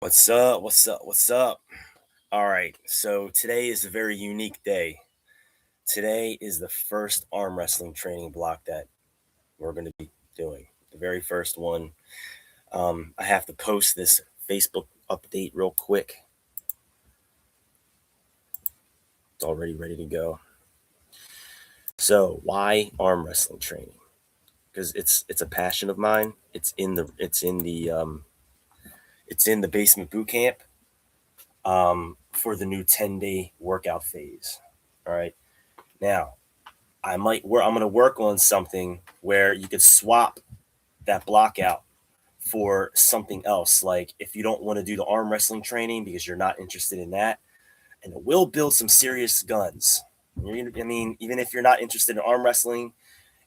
What's up? What's up? What's up? All right. So today is a very unique day. Today is the first arm wrestling training block that we're going to be doing. The very first one. I have to post this Facebook update real quick. It's already ready to go. So why arm wrestling training? Because it's a passion of mine. It's in the basement boot camp for the new 10-day workout phase. All right. Now, I'm going to work on something where you could swap that block out for something else. Like if you don't want to do the arm wrestling training because you're not interested in that, and it will build some serious guns. Even if you're not interested in arm wrestling,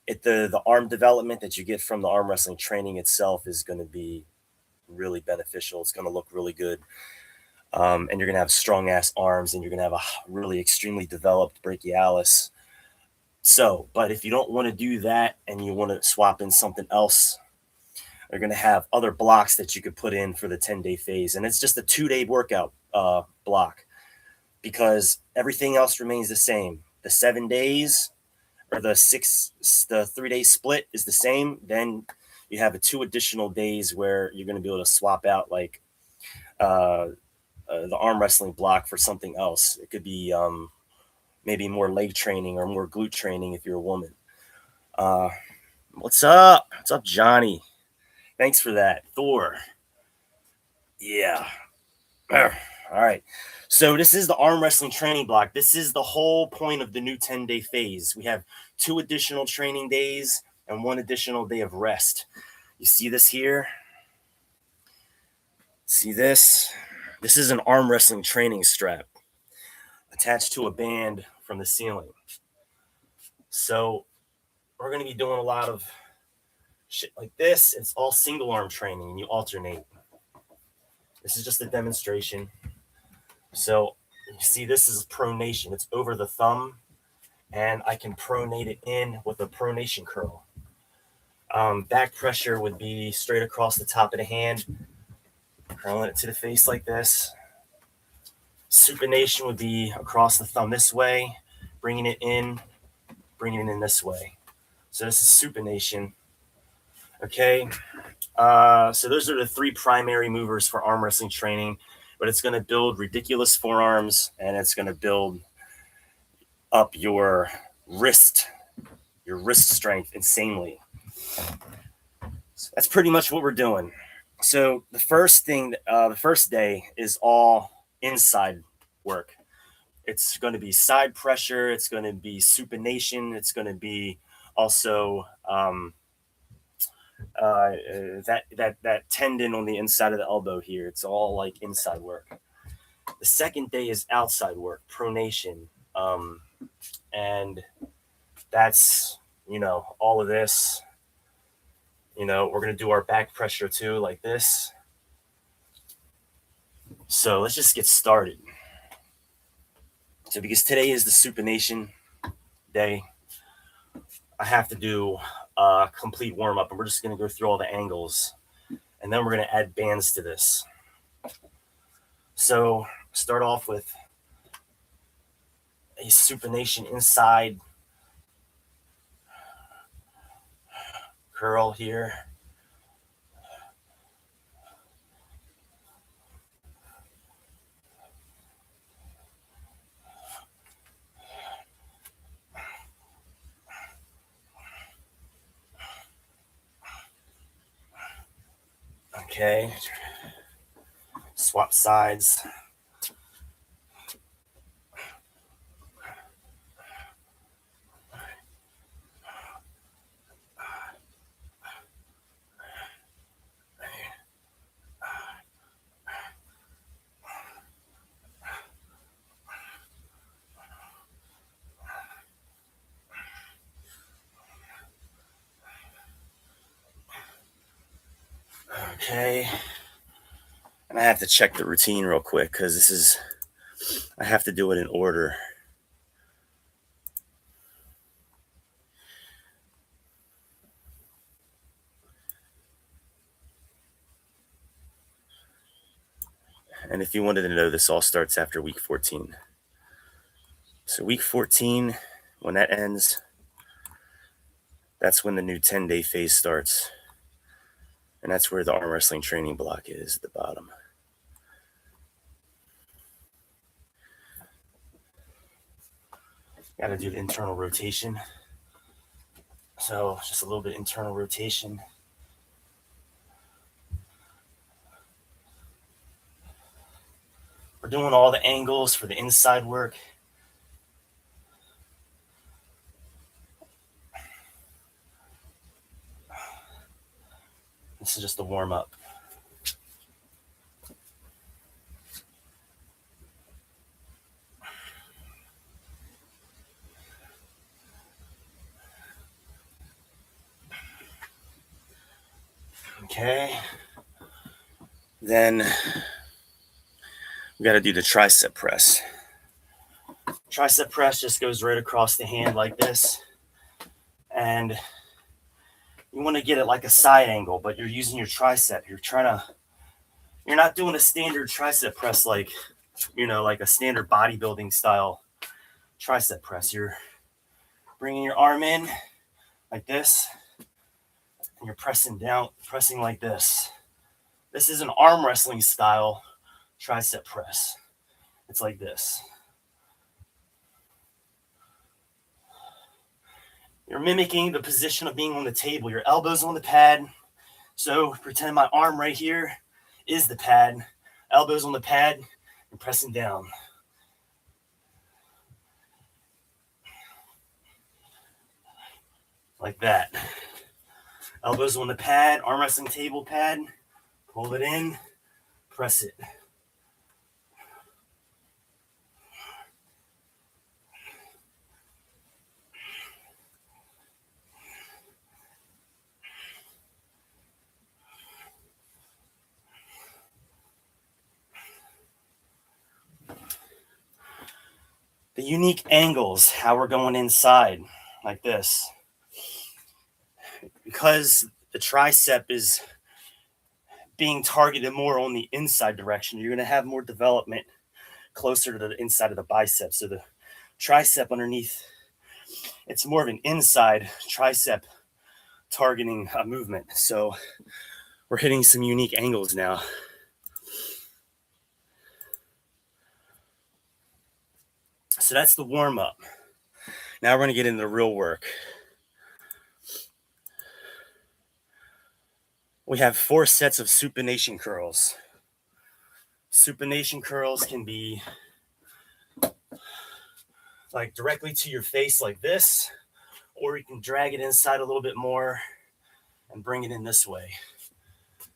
the arm development that you get from the arm wrestling training itself is going to be really beneficial. It's going to look really good. And you're going to have strong ass arms, and you're going to have a really extremely developed brachialis. So, but if you don't want to do that and you want to swap in something else, you're going to have other blocks that you could put in for the 10-day phase. And it's just a 2-day workout block because everything else remains the same. The 7 days or the 3-day split is the same. Then you have 2 additional days where you're going to be able to swap out like the arm wrestling block for something else. It could be maybe more leg training or more glute training if you're a woman. What's up? What's up, Johnny? Thanks for that. Thor. Yeah. All right. So this is the arm wrestling training block. This is the whole point of the new 10-day phase. We have 2 additional training days and 1 additional day of rest. You see this here? See this? This is an arm wrestling training strap attached to a band from the ceiling. So we're going to be doing a lot of shit like this. It's all single arm training and you alternate. This is just a demonstration. So you see this is pronation. It's over the thumb and I can pronate it in with a pronation curl. Back pressure would be straight across the top of the hand, curling it to the face like this. Supination would be across the thumb this way, bringing it in this way. So this is supination. Okay. So those are the 3 primary movers for arm wrestling training, but it's going to build ridiculous forearms and it's going to build up your wrist strength insanely. So that's pretty much what we're doing. So the first day is all inside work. It's going to be side pressure. It's going to be supination. It's going to be also that tendon on the inside of the elbow here. It's all like inside work. The second day is outside work, pronation, and that's all of this. We're gonna do our back pressure too, like this. So let's just get started. So because today is the supination day, I have to do a complete warm up, and we're just gonna go through all the angles, and then we're gonna add bands to this. So start off with a supination inside curl here. Okay. Swap sides. Okay. And I have to check the routine real quick because I have to do it in order. And if you wanted to know, this all starts after week 14. So week 14, when that ends, that's when the new 10-day phase starts. And that's where the arm wrestling training block is at the bottom. Got to do the internal rotation. So just a little bit internal rotation. We're doing all the angles for the inside work. This is just a warm up. Okay. Then we got to do the tricep press. Tricep press just goes right across the hand like this. And you want to get it like a side angle, but you're using your tricep. You're not doing a standard tricep press like, like a standard bodybuilding style tricep press. You're bringing your arm in like this, and you're pressing down, pressing like this. This is an arm wrestling style tricep press. It's like this. You're mimicking the position of being on the table. Your elbow's on the pad. So pretend my arm right here is the pad. Elbows on the pad and pressing down. Like that. Elbows on the pad, arm wrestling table pad. Pull it in, press it. The unique angles, how we're going inside, like this. Because the tricep is being targeted more on the inside direction, you're going to have more development closer to the inside of the bicep. So the tricep underneath, it's more of an inside tricep targeting movement. So we're hitting some unique angles now. So that's the warm up. Now we're going to get into the real work. We have 4 sets of supination curls. Supination curls can be like directly to your face like this, or you can drag it inside a little bit more and bring it in this way.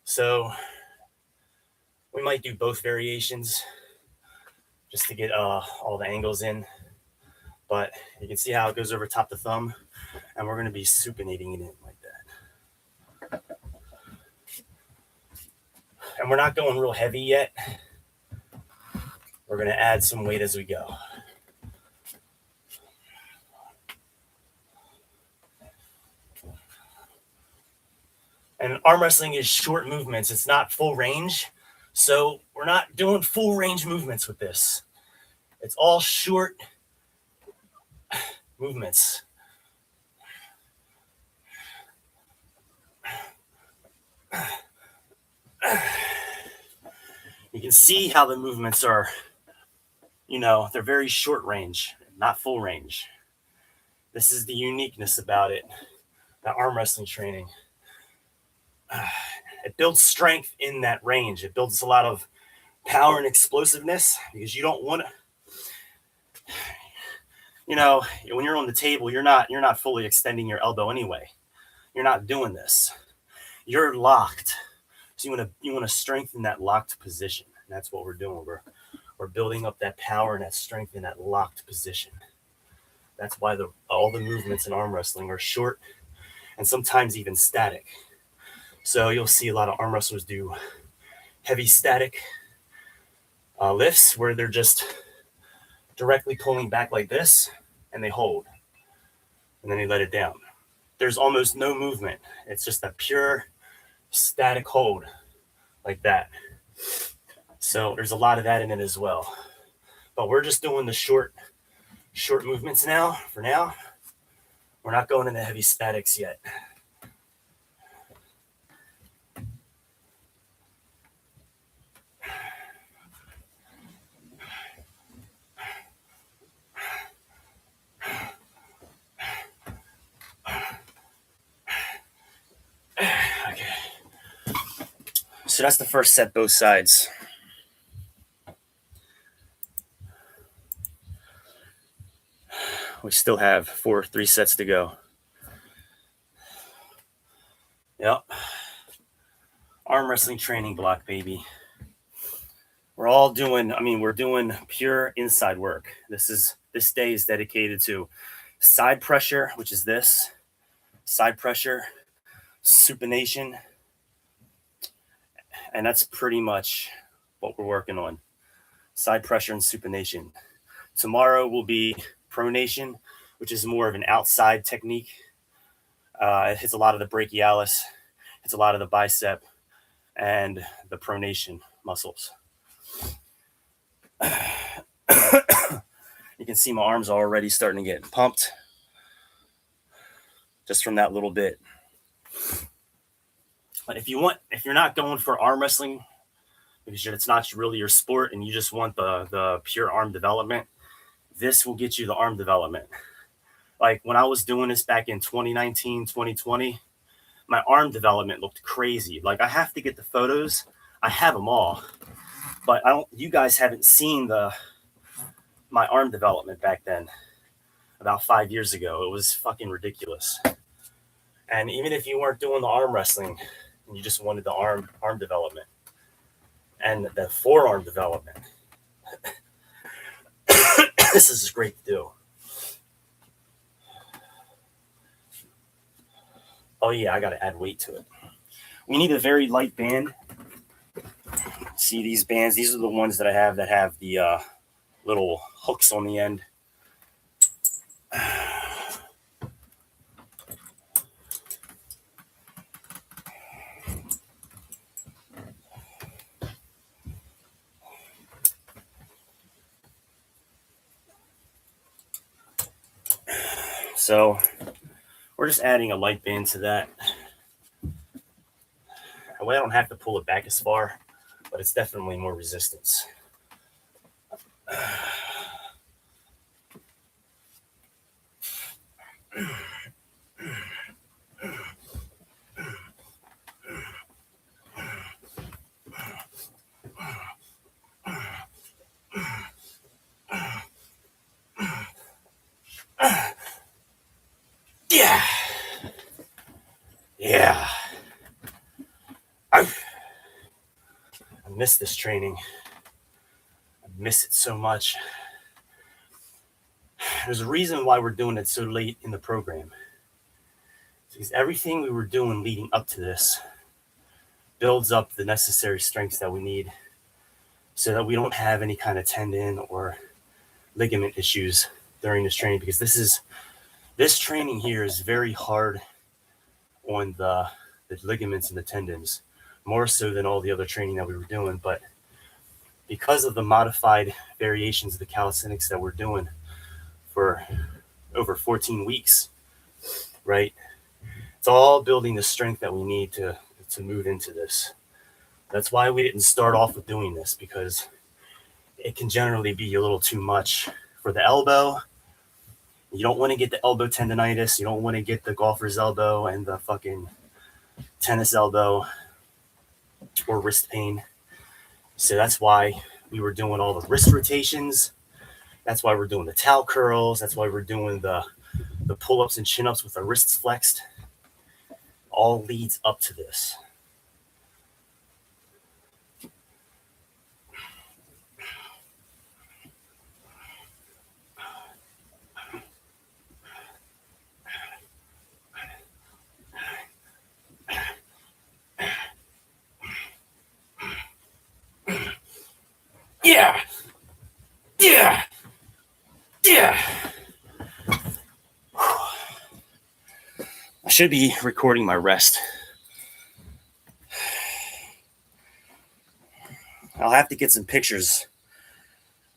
So we might do both variations just to get all the angles in. But you can see how it goes over top the thumb, and we're going to be supinating it in like that. And we're not going real heavy yet. We're going to add some weight as we go. And arm wrestling is short movements. It's not full range. So we're not doing full range movements with this. It's all short movements. You can see how the movements are, they're very short range, not full range. This is the uniqueness about it, the arm wrestling training. It builds strength in that range. It builds a lot of power and explosiveness because you don't want to, when you're on the table, you're not fully extending your elbow anyway. You're not doing this. You're locked. So you want to strengthen that locked position. And that's what we're doing. We're building up that power and that strength in that locked position. That's why all the movements in arm wrestling are short and sometimes even static. So you'll see a lot of arm wrestlers do heavy static lifts where they're just directly pulling back like this and they hold and then they let it down. There's almost no movement. It's just a pure static hold like that. So there's a lot of that in it as well. But we're just doing the short movements now. For now, we're not going into heavy statics yet. Okay. So that's the first set, both sides. We still have 3 sets to go. Yep. Arm wrestling training block, baby. We're all doing, we're doing pure inside work. This day is dedicated to side pressure, which is this, side pressure, supination, and that's pretty much what we're working on. Side pressure and supination. Tomorrow will be pronation, which is more of an outside technique. It hits a lot of the brachialis, hits a lot of the bicep and the pronation muscles. You can see my arms are already starting to get pumped just from that little bit. But if you're not going for arm wrestling, because it's not really your sport and you just want the pure arm development, this will get you the arm development. Like when I was doing this back in 2019, 2020, my arm development looked crazy. Like I have to get the photos. I have them all, but you guys haven't seen my arm development back then, about 5 years ago. It was fucking ridiculous. And even if you weren't doing the arm wrestling and you just wanted the arm development and the forearm development, this is great to do. Oh yeah, I got to add weight to it. We need a very light band. See these bands? These are the ones that I have that have the little hooks on the end. So we're just adding a light band to that. That way I don't have to pull it back as far, but it's definitely more resistance. Yeah. Yeah. I miss this training. I miss it so much. There's a reason why we're doing it so late in the program. Because everything we were doing leading up to this builds up the necessary strengths that we need so that we don't have any kind of tendon or ligament issues during this training, because this training here is very hard on the ligaments and the tendons, more so than all the other training that we were doing. But because of the modified variations of the calisthenics that we're doing for over 14 weeks, right? It's all building the strength that we need to move into this. That's why we didn't start off with doing this, because it can generally be a little too much for the elbow. You don't want to get the elbow tendonitis. You don't want to get the golfer's elbow and the fucking tennis elbow or wrist pain. So that's why we were doing all the wrist rotations. That's why we're doing the towel curls. That's why we're doing the pull-ups and chin-ups with our wrists flexed. All leads up to this. Yeah. Yeah. Yeah. I should be recording my rest. I'll have to get some pictures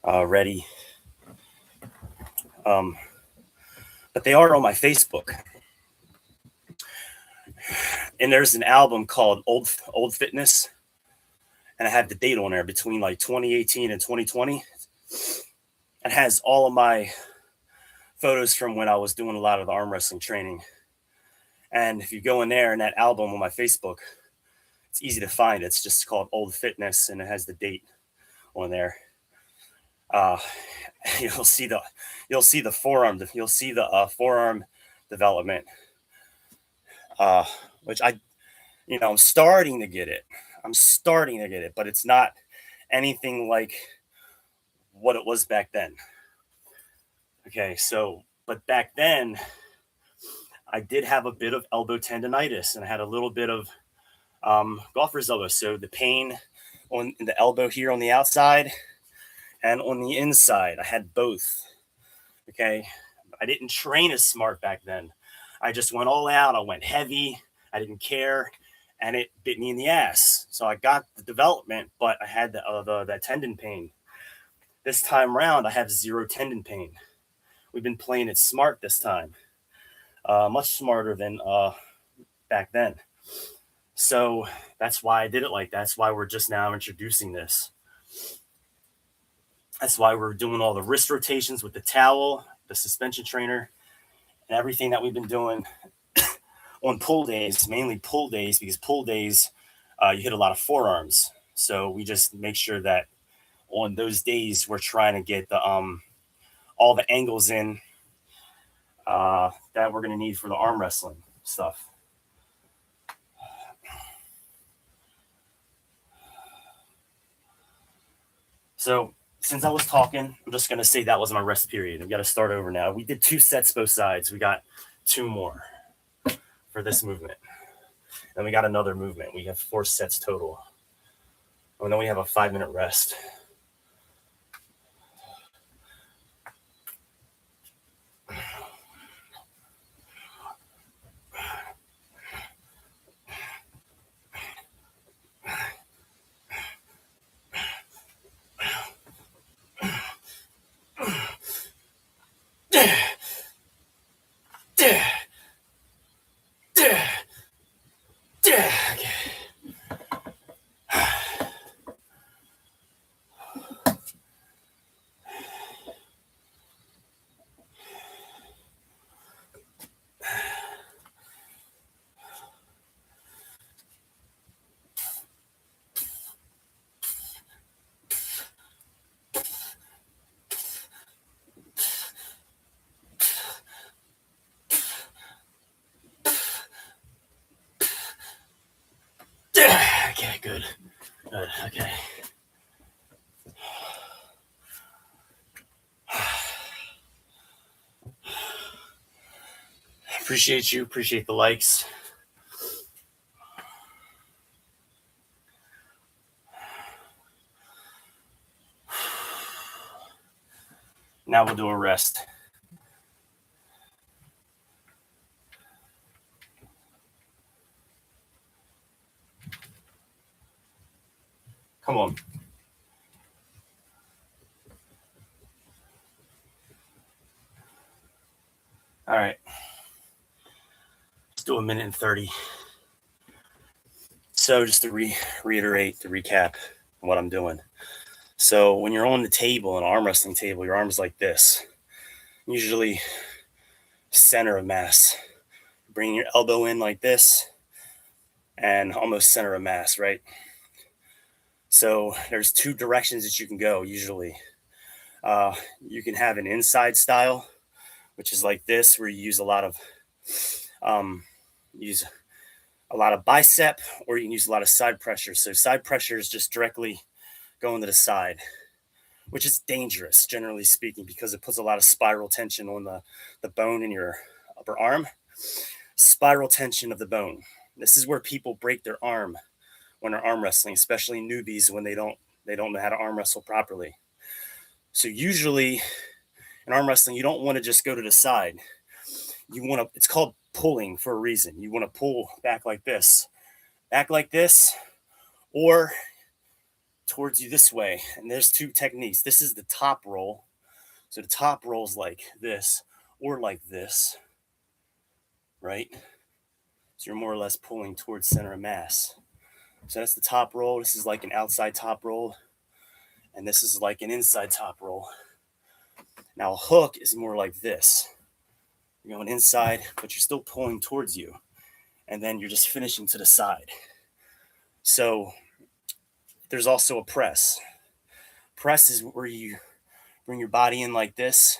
ready. But they are on my Facebook. And there's an album called Old Fitness, and I have the date on there between like 2018 and 2020. It has all of my photos from when I was doing a lot of the arm wrestling training. And if you go in there in that album on my Facebook, it's easy to find. It's just called Old Fitness, and it has the date on there. Uh, you'll see the forearm. You'll see the forearm development, which I'm starting to get it. But it's not anything like what it was back then. Okay, but back then, I did have a bit of elbow tendonitis, and I had a little bit of golfer's elbow. So the pain on the elbow here on the outside and on the inside, I had both. Okay, I didn't train as smart back then. I just went all out. I went heavy. I didn't care, and it bit me in the ass. So I got the development, but I had that tendon pain. This time around, I have zero tendon pain. We've been playing it smart this time, much smarter than back then. So that's why I did it like that. That's why we're just now introducing this. That's why we're doing all the wrist rotations with the towel, the suspension trainer, and everything that we've been doing on pull days, mainly pull days, because pull days, you hit a lot of forearms. So we just make sure that on those days, we're trying to get the all the angles in that we're going to need for the arm wrestling stuff. So since I was talking, I'm just going to say that was my rest period. I've got to start over now. We did 2 sets both sides. We got 2 more for this movement. Then we got another movement. We have 4 sets total. And then we have a 5-minute rest. Okay, good. Good. Okay. Appreciate you. Appreciate the likes. Now we'll do a rest. Come on. All right. Let's do 1:30. So just to reiterate, to recap what I'm doing. So when you're on the table, an arm wrestling table, your arm's like this. Usually center of mass. Bring your elbow in like this and almost center of mass, right? So there's 2 directions that you can go usually. You can have an inside style, which is like this, where you use a lot of bicep, or you can use a lot of side pressure. So side pressure is just directly going to the side, which is dangerous, generally speaking, because it puts a lot of spiral tension on the bone in your upper arm. Spiral tension of the bone. This is where people break their arm when they're arm wrestling, especially newbies when they don't know how to arm wrestle properly. So usually in arm wrestling, you don't want to just go to the side. It's called pulling for a reason. You want to pull back like this, or towards you this way. And there's two techniques. This is the top roll. So the top roll is like this or like this, right? So you're more or less pulling towards center of mass. So that's the top roll. This is like an outside top roll. And this is like an inside top roll. Now a hook is more like this. You're going inside, but you're still pulling towards you. And then you're just finishing to the side. So there's also a press. Press is where you bring your body in like this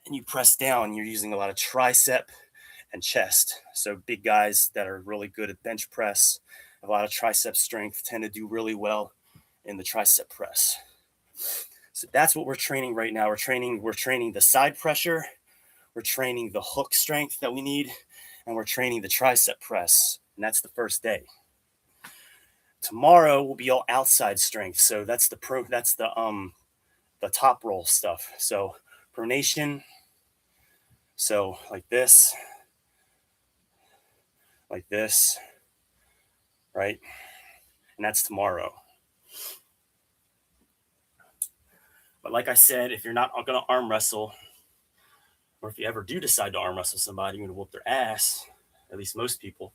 and you press down. You're using a lot of tricep and chest. So big guys that are really good at bench press, have a lot of tricep strength, tend to do really well in the tricep press. So that's what we're training right now. We're training the side pressure, we're training the hook strength that we need, and we're training the tricep press. And that's the first day. Tomorrow will be all outside strength. So that's the top roll stuff. So pronation. So like this, right? And that's tomorrow. But like I said, if you're not going to arm wrestle, or if you ever do decide to arm wrestle somebody, you're going to whoop their ass, at least most people,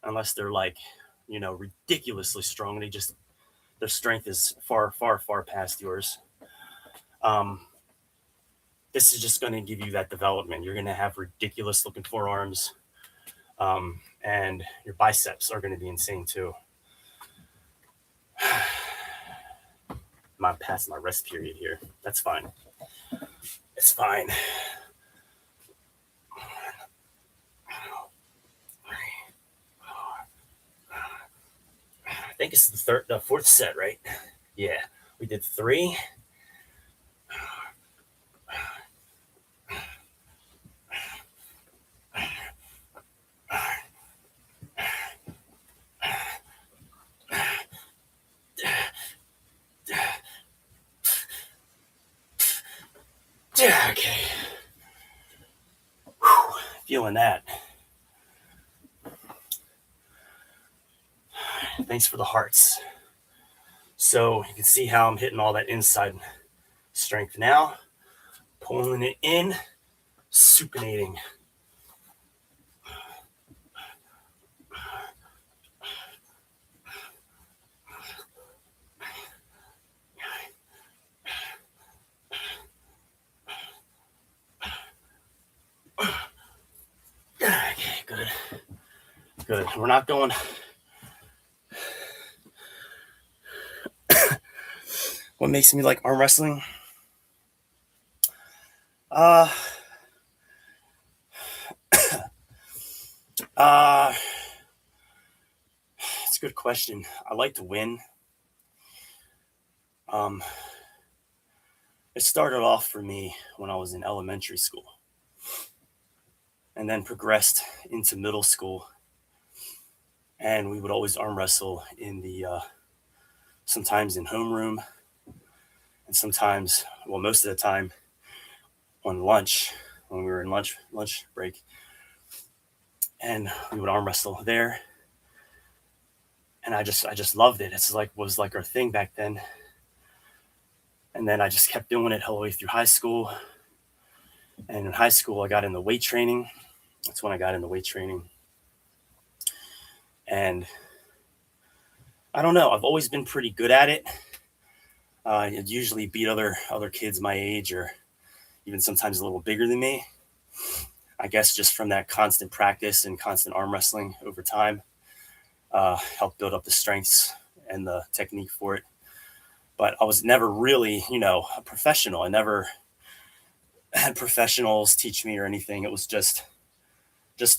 unless they're like, ridiculously strong. Their strength is far, far, far past yours. This is just going to give you that development. You're going to have ridiculous looking forearms, and your biceps are going to be insane too. I'm past my rest period here. That's fine. It's fine. I think it's the fourth set, right? Yeah, we did 3. Okay. Whew, feeling that. Thanks for the hearts. So you can see how I'm hitting all that inside strength now. Pulling it in, supinating. Okay, good. Good. We're not going. What makes me like arm wrestling? It's a good question. I like to win. It started off for me when I was in elementary school, and then progressed into middle school. And we would always arm wrestle in the sometimes in homeroom, and sometimes, well, most of the time on lunch when we were in lunch break, and we would arm wrestle there. And I just loved it. It's like was like our thing back then. And then I just kept doing it all the way through high school. And in high school, I got into weight training. That's when I got into weight training. And I don't know, I've always been pretty good at it. I'd usually beat other kids my age, or even sometimes a little bigger than me. I guess just from that constant practice and constant arm wrestling over time, helped build up the strengths and the technique for it. But I was never really, a professional. I never had professionals teach me or anything. It was just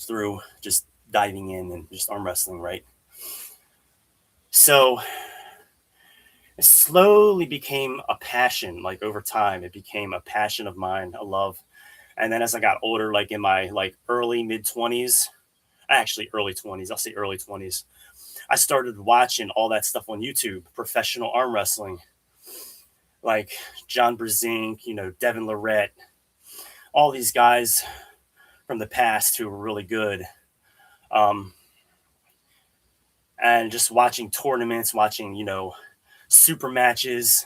through just diving in and just arm wrestling, right? So it slowly became a passion. Like over time, it became a passion of mine, a love. And then as I got older, like in my early mid 20s, actually early 20s, I'll say early 20s, I started watching all that stuff on YouTube, professional arm wrestling, like John Brezink, Devin Lorette, all these guys from the past who were really good. and just watching tournaments, watching, super matches.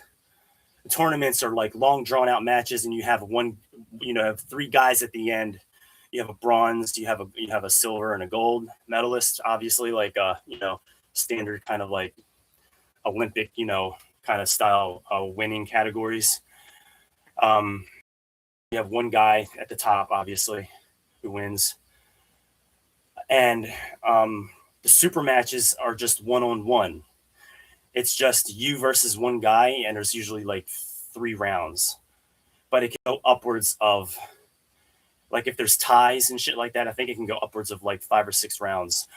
The tournaments are like long drawn out matches, and you have have three guys at the end. You have a bronze, you have a silver and a gold medalist, obviously, like standard kind of like Olympic, kind of style winning categories. Um, you have one guy at the top, obviously, who wins, and the super matches are just one on one. It's just you versus one guy, and there's usually like 3 rounds, but it can go upwards of, like, if there's ties and shit like that, I think it can go upwards of like 5 or 6 rounds.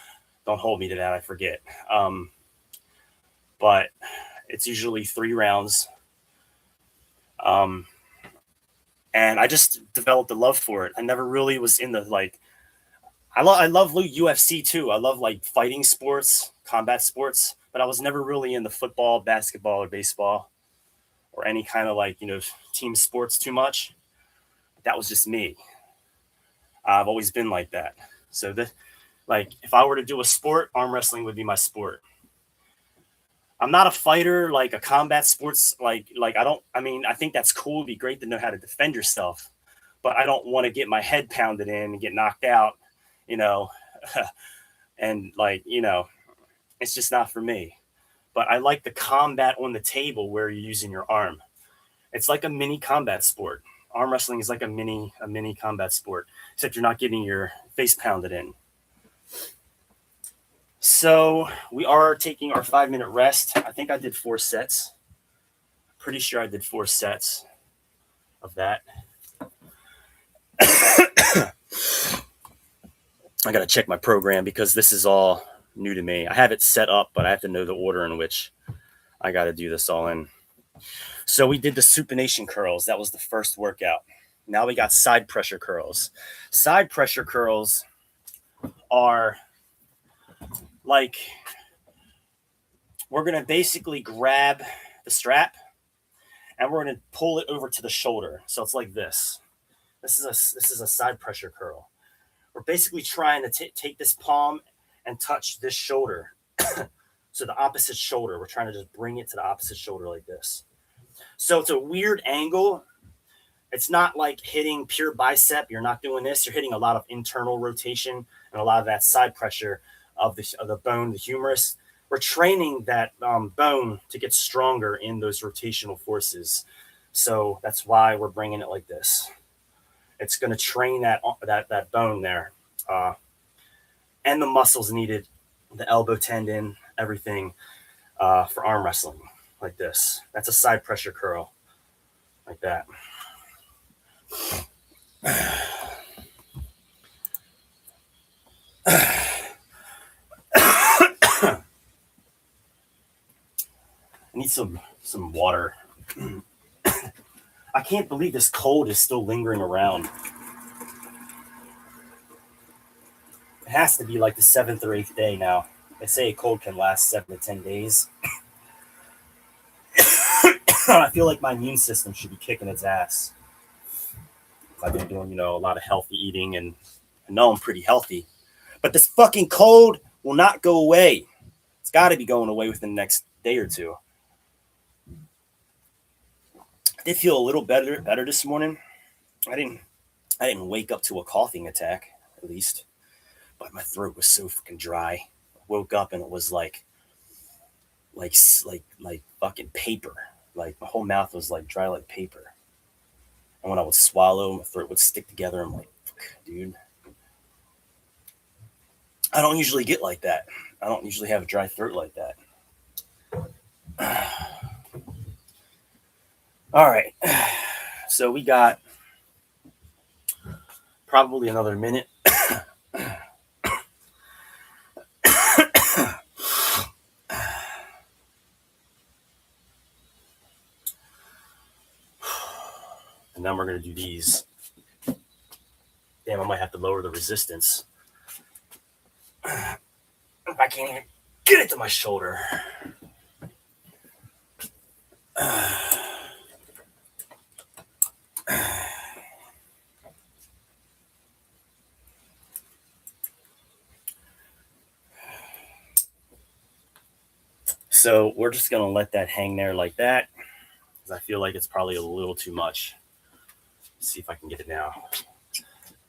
Don't hold me to that, I forget. But it's usually 3 rounds. Um, and I just developed a love for it. I never really was in the like. I love UFC too. I love like fighting sports, combat sports, but I was never really in the football, basketball, or baseball, or any kind of like team sports too much. That was just me. I've always been like that. So like if I were to do a sport, arm wrestling would be my sport. I'm not a fighter, like a combat sports, like I don't. I mean, I think that's cool. It'd be great to know how to defend yourself, but I don't want to get my head pounded in and get knocked out, you know, and like it's just not for me. But I like the combat on the table where you're using your arm. It's like a mini combat sport. Arm wrestling is like a mini combat sport, except you're not getting your face pounded in. So we are taking our 5 minute rest. I think I did 4 sets. Pretty sure I did 4 sets of that. I got to check my program because this is all new to me. I have it set up, but I have to know the order in which I got to do this all in. So we did the supination curls. That was the first workout. Now we got side pressure curls. Side pressure curls are like, we're going to basically grab the strap and we're going to pull it over to the shoulder. So it's like this. This is a side pressure curl. We're basically trying to take this palm and touch this shoulder. So the opposite shoulder, we're trying to just bring it to the opposite shoulder like this. So it's a weird angle. It's not like hitting pure bicep. You're not doing this. You're hitting a lot of internal rotation and a lot of that side pressure of the bone, the humerus. We're training that bone to get stronger in those rotational forces. So that's why we're bringing it like this. It's going to train that bone there, and the muscles needed, the elbow tendon, everything for arm wrestling like this. That's a side pressure curl like that. I need some water. I can't believe this cold is still lingering around. It has to be like the 7th or 8th day now. They say a cold can last 7 to 10 days. I feel like my immune system should be kicking its ass. I've been doing, a lot of healthy eating, and I know I'm pretty healthy. But this fucking cold will not go away. It's got to be going away within the next day or two. I did feel a little better this morning. I didn't wake up to a coughing attack, at least. But my throat was so fucking dry. I woke up and it was like fucking paper. Like my whole mouth was like dry like paper. And when I would swallow, my throat would stick together. I'm like, fuck, dude. I don't usually get like that. I don't usually have a dry throat like that. All right. So we got probably another minute. And then we're going to do these. Damn, I might have to lower the resistance. I can't even get it to my shoulder. So we're just gonna let that hang there like that, because I feel like it's probably a little too much. Let's see if I can get it now.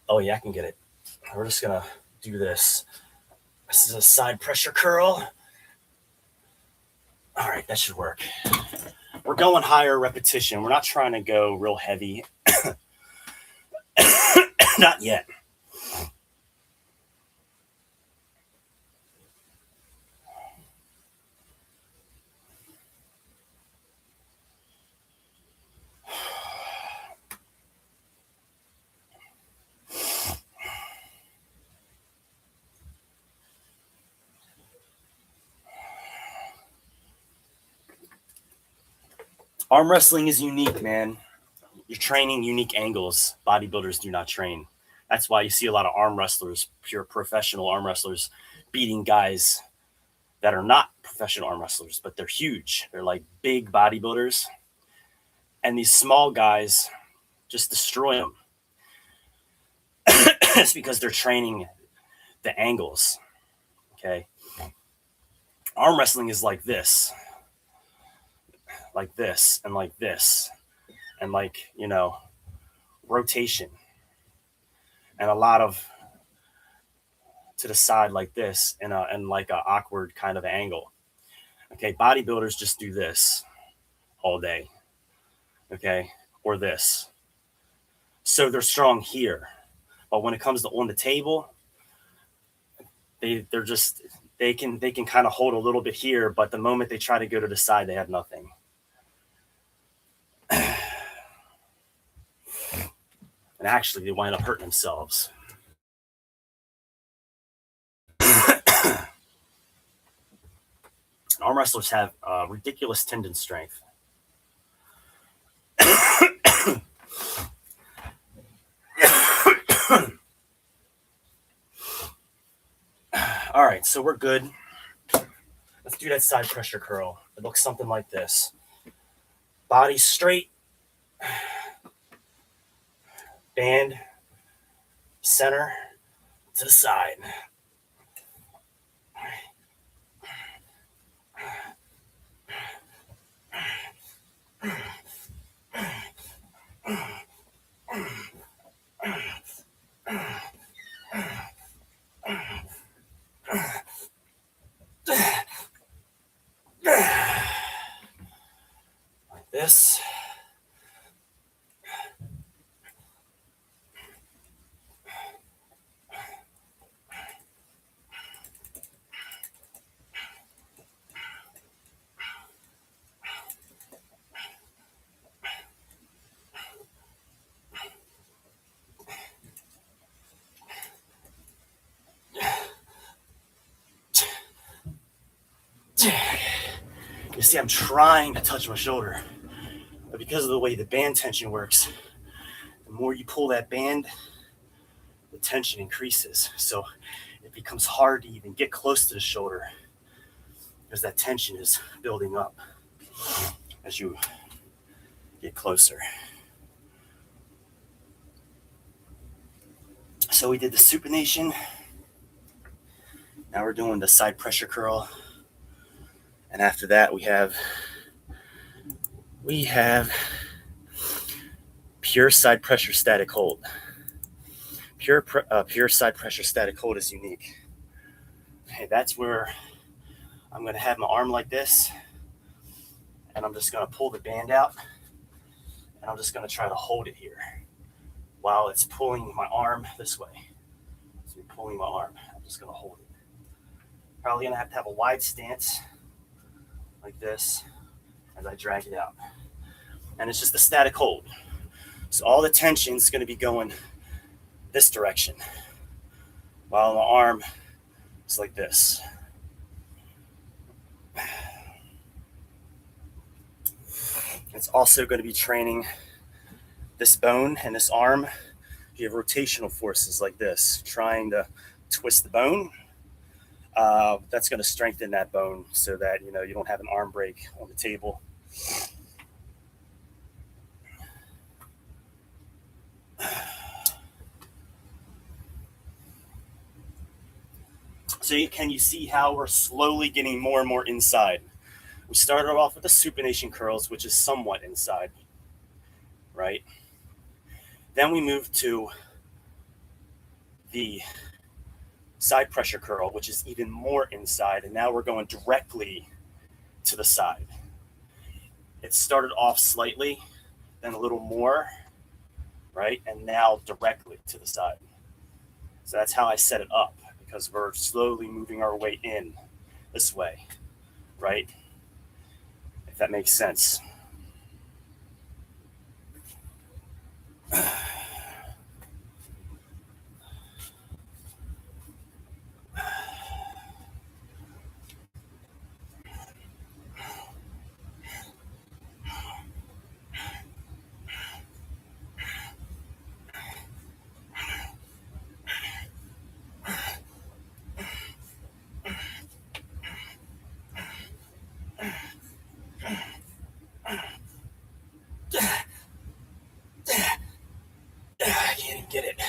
Oh yeah, I can get it. We're just gonna do this. This is a side pressure curl. All right, that should work. We're going higher repetition. We're not trying to go real heavy. Not yet. Arm wrestling is unique, man. You're training unique angles. Bodybuilders do not train. That's why you see a lot of arm wrestlers, pure professional arm wrestlers, beating guys that are not professional arm wrestlers, but they're huge. They're like big bodybuilders. And these small guys just destroy them. It's because they're training the angles. Okay. Arm wrestling is like this, and like this, and like, rotation, and a lot of to the side like this, and like a awkward kind of angle. Okay. Bodybuilders just do this all day. Okay. Or this. So they're strong here. But when it comes to on the table, they're just they can kind of hold a little bit here, but the moment they try to go to the side, they have nothing. And actually, they wind up hurting themselves. Arm wrestlers have ridiculous tendon strength. All right, so we're good. Let's do that side pressure curl. It looks something like this. Body straight, band, center to the side. Like this. You see, I'm trying to touch my shoulder, but because of the way the band tension works, the more you pull that band, the tension increases. So it becomes hard to even get close to the shoulder because that tension is building up as you get closer. So we did the supination. Now we're doing the side pressure curl. And after that, we have pure side pressure static hold. Pure side pressure static hold is unique. Okay, that's where I'm going to have my arm like this, and I'm just going to pull the band out, and I'm just going to try to hold it here while it's pulling my arm this way. So you're pulling my arm. I'm just going to hold it. Probably going to have a wide stance like this as I drag it out. And it's just a static hold. So all the tension is going to be going this direction while my arm is like this. It's also going to be training this bone and this arm. You have rotational forces like this, trying to twist the bone. That's going to strengthen that bone so that you don't have an arm break on the table. So can you see how we're slowly getting more and more inside? We started off with the supination curls, which is somewhat inside, right? Then we moved to the side pressure curl, which is even more inside, and now we're going directly to the side. It started off slightly, then a little more, right? And now directly to the side. So that's how I set it up, because we're slowly moving our way in this way, right? If that makes sense. I can't even get it.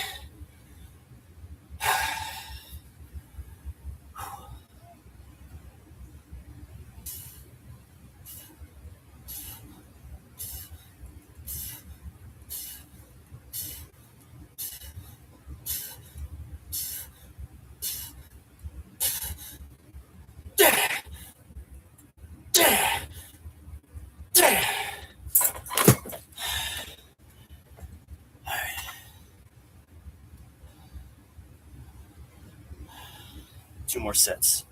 Two more sets.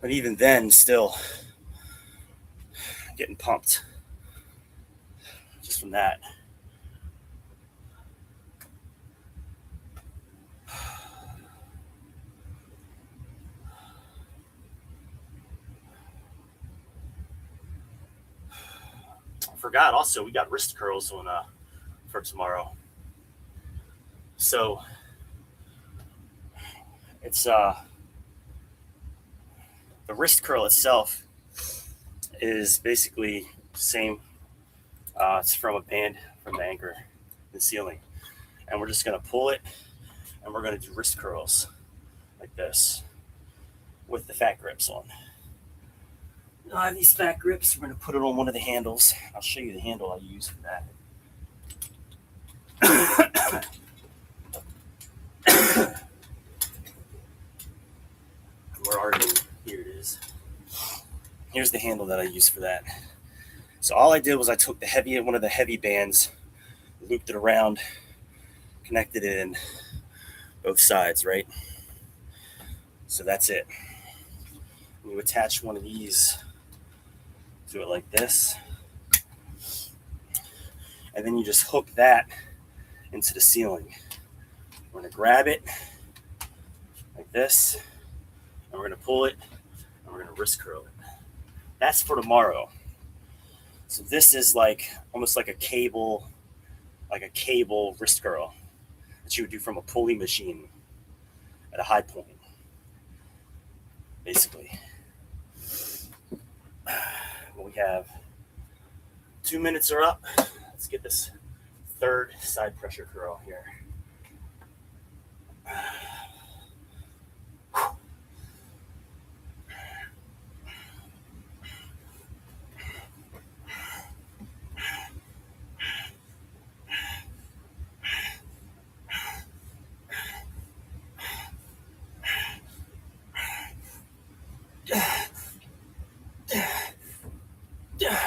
But even then, still getting pumped just from that. I forgot also we got wrist curls on for tomorrow. So it's the wrist curl itself is basically the same. It's from a band from the anchor, the ceiling, and we're just gonna pull it, and we're gonna do wrist curls like this with the fat grips on. I have these fat grips. We're gonna put it on one of the handles. I'll show you the handle I use for that. Where are you? Here it is. Here's the handle that I use for that. So all I did was I took one of the heavy bands, looped it around, connected it in both sides, right? So that's it. You attach one of these to it like this, and then you just hook that into the ceiling. We're gonna grab it like this, and we're gonna pull it, and we're gonna wrist curl it. That's for tomorrow. So this is like almost like a cable wrist curl that you would do from a pulley machine at a high point, basically. We have 2 minutes are up. Let's get this third side pressure curl here.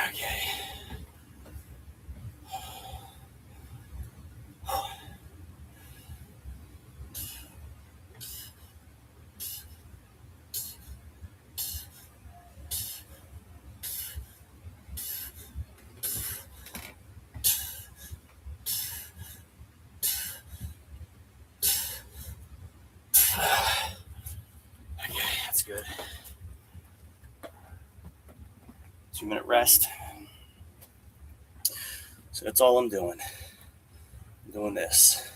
Okay. Okay, that's good. 2-minute rest. So that's all I'm doing. I'm doing this.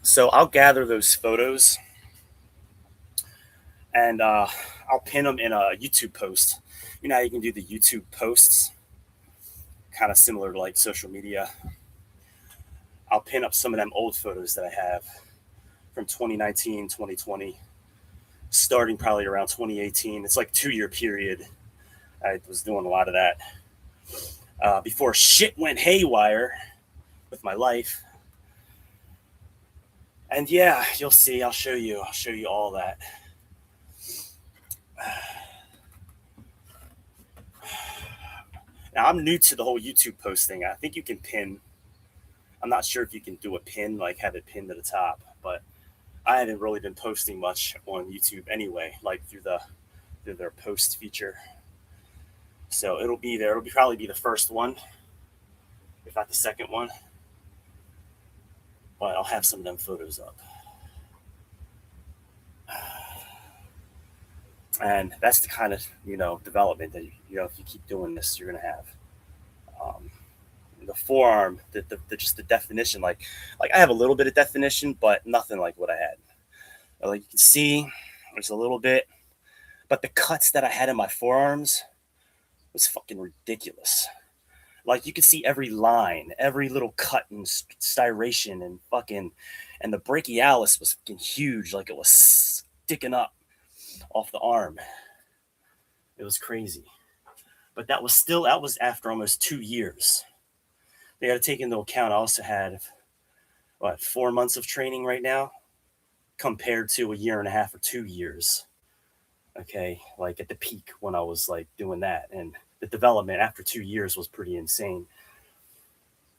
So I'll gather those photos and I'll pin them in a YouTube post. You know how you can do the YouTube posts, kind of similar to like social media. I'll pin up some of them old photos that I have from 2019, 2020, starting probably around 2018. It's like 2 year period. I was doing a lot of that before shit went haywire with my life. And yeah, you'll see. I'll show you. I'll show you all that. Now I'm new to the whole YouTube posting. I think you can pin. I'm not sure if you can do a pin, like have it pinned to the top, but I haven't really been posting much on YouTube anyway, like through their post feature. So it'll be there. It'll be probably be the first one, if not the second one. But I'll have some of them photos up. And that's the kind of development that if you keep doing this, you're gonna have. Um, the forearm, just the definition, like I have a little bit of definition, but nothing like what I had. Like you can see, there's a little bit, but the cuts that I had in my forearms was fucking ridiculous. Like you could see every line, every little cut and striation and fucking, and the brachialis was fucking huge, like it was sticking up off the arm. It was crazy. But that was after almost 2 years. They got to take into account I also had 4 months of training right now compared to a year and a half or 2 years. Okay, like at the peak when I was like doing that, and the development after 2 years was pretty insane.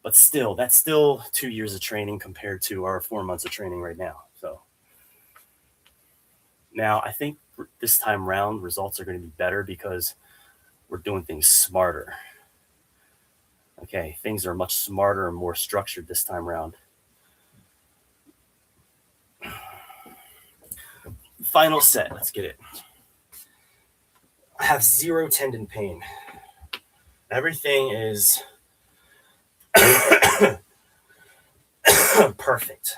But still, that's still 2 years of training compared to our 4 months of training right now. So now I think this time round results are going to be better because we're doing things smarter. Okay, things are much smarter and more structured this time around. Final set, let's get it. I have 0 tendon pain. Everything is perfect.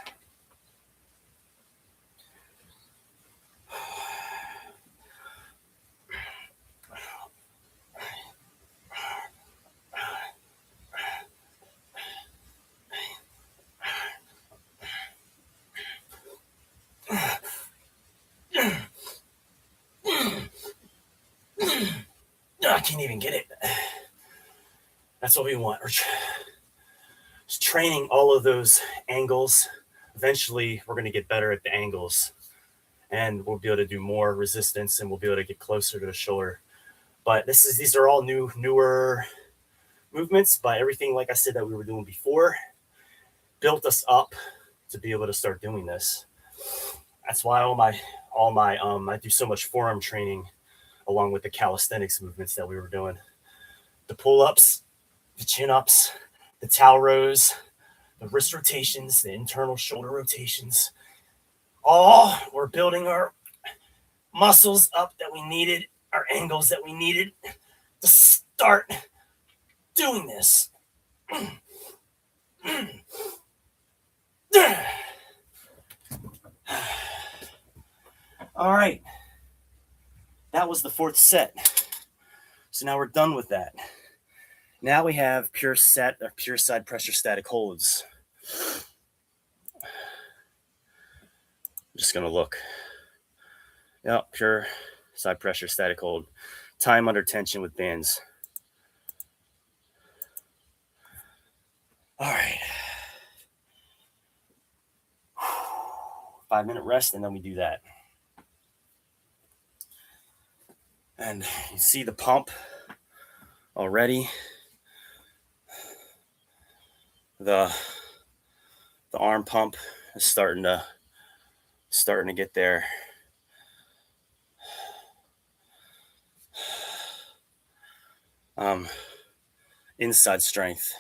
I can't even get it. That's what we want. We're just training all of those angles. Eventually, we're going to get better at the angles, and we'll be able to do more resistance, and we'll be able to get closer to the shoulder. But these are all newer movements. But everything, like I said, that we were doing before, built us up to be able to start doing this. That's why I do so much forearm training along with the calisthenics movements that we were doing. The pull-ups, the chin-ups, the towel rows, the wrist rotations, the internal shoulder rotations. All we're building our muscles up that we needed, our angles that we needed to start doing this. All right. That was the 4th set. So now we're done with that. Now we have pure side pressure static holds. I'm just going to look. Yeah, pure side pressure static hold. Time under tension with bands. All right. 5-minute rest, and then we do that. And you see the pump already. The arm pump is starting to get there. Inside strength.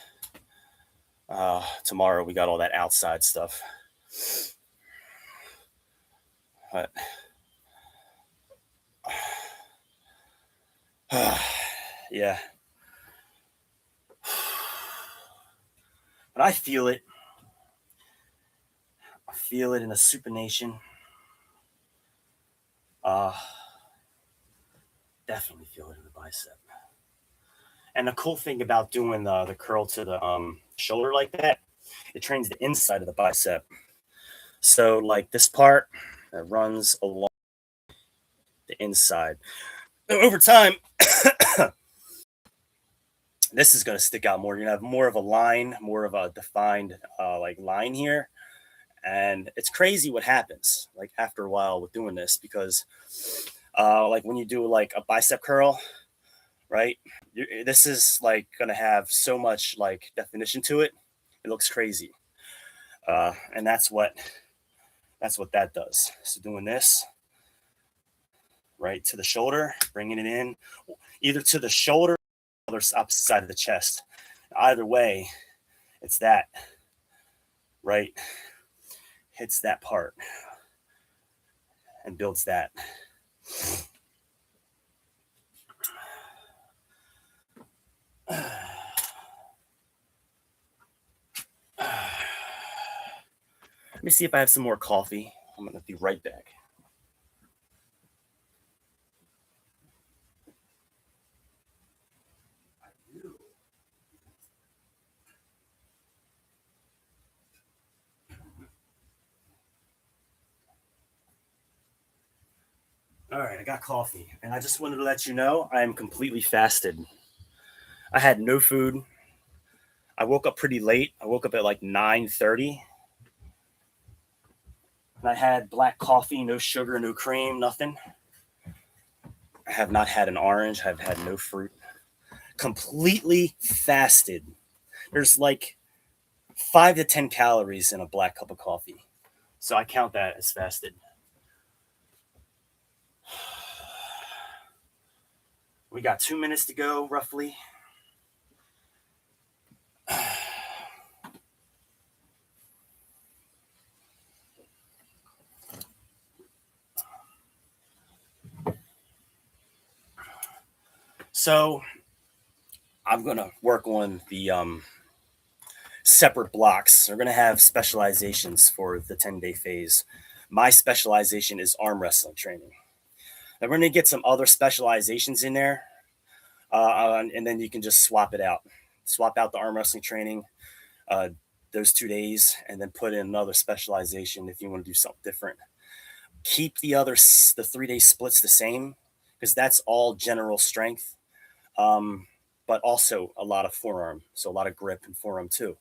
Tomorrow we got all that outside stuff. But yeah. But I feel it. I feel it in the supination. Uh, Definitely feel it in the bicep. And the cool thing about doing the curl to the shoulder like that, it trains the inside of the bicep. So like this part that runs along the inside. Over time, this is going to stick out more. You're going to have more of a line, more of a defined like line here. And it's crazy what happens like after a while with doing this because like when you do like a bicep curl, right? This is like going to have so much like definition to it. It looks crazy. And that's what that does. So doing this right to the shoulder, bringing it in either to the shoulder or the opposite side of the chest. Either way, it's that right hits that part and builds that. Let me see if I have some more coffee. I'm going to be right back. All right, I got coffee, and I just wanted to let you know I am completely fasted. I had no food. I woke up pretty late. I woke up at like 9:30, and I had black coffee, no sugar, no cream, nothing. I have not had an orange. I've had no fruit. Completely fasted. There's like 5 to 10 calories in a black cup of coffee, so I count that as fasted. We got 2 minutes to go, roughly. So I'm gonna work on the separate blocks. We're gonna have specializations for the 10-day phase. My specialization is arm wrestling training. Now we're gonna get some other specializations in there, and then you can just swap it out. Swap out the arm wrestling training uh, those 2 days, and then put in another specialization if you want to do something different. Keep the 3-day splits the same because that's all general strength, but also a lot of forearm, so a lot of grip and forearm too.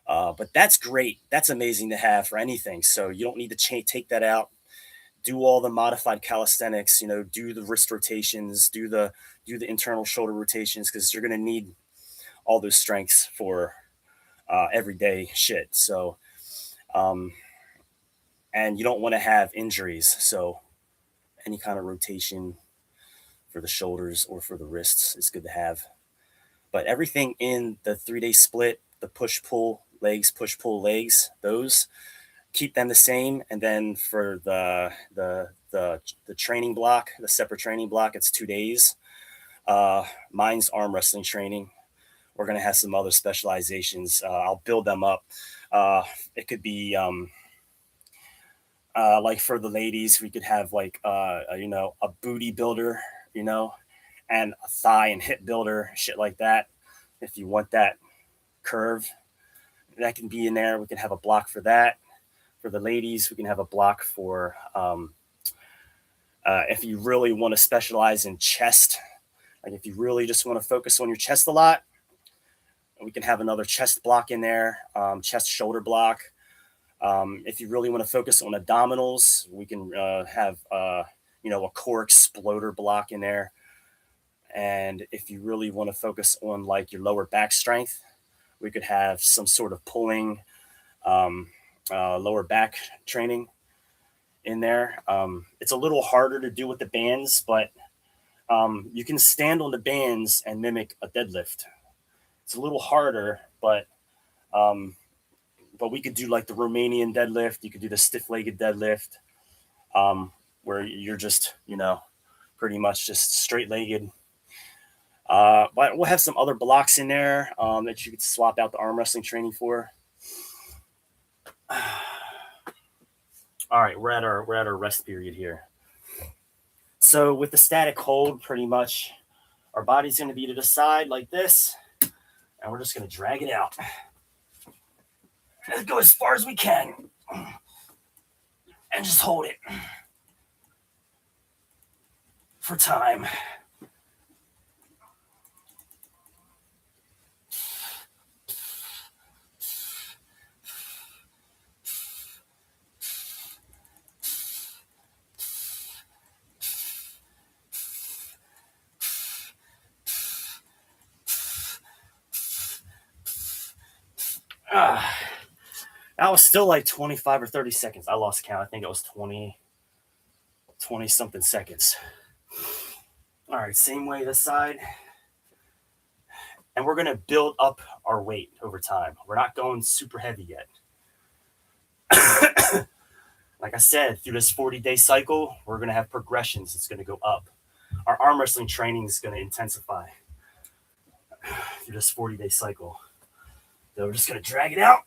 But that's great. That's amazing to have for anything. So you don't need to take that out. Do all the modified calisthenics. Do the wrist rotations. Do the internal shoulder rotations because you're going to need all those strengths for everyday shit. So, um, and you don't want to have injuries. So any kind of rotation for the shoulders or for the wrists is good to have. But everything in the 3-day split, the push pull legs, push pull legs, those keep them the same. And then for the training block, the separate training block, it's 2 days. Mine's arm wrestling training. We're gonna have some other specializations. I'll build them up. It could be like for the ladies, we could have like a booty builder, you know, and a thigh and hip builder, shit like that. If you want that curve, that can be in there. We can have a block for that. For the ladies, we can have a block for if you really want to specialize in chest. Like if you really just want to focus on your chest a lot, we can have another chest block in there, chest shoulder block. If you really want to focus on abdominals, we can have a core exploder block in there. And if you really want to focus on like your lower back strength, we could have some sort of pulling um, lower back training in there. It's a little harder to do with the bands, but you can stand on the bands and mimic a deadlift. It's a little harder, um, but we could do like the Romanian deadlift. You could do the stiff-legged deadlift, where you're just pretty much just straight-legged. But we'll have some other blocks in there that you could swap out the arm wrestling training for. All right, we're at our rest period here. So with the static hold, pretty much our body's going to be to the side like this, and we're just going to drag it out. Let's go as far as we can, and just hold it for time. That was still like 25 or 30 seconds. I lost count. I think it was 20 something seconds. All right, same way this side. And we're going to build up our weight over time. We're not going super heavy yet. Like I said, through this 40-day cycle, we're going to have progressions. It's going to go up. Our arm wrestling training is going to intensify through this 40-day cycle. So we're just going to drag it out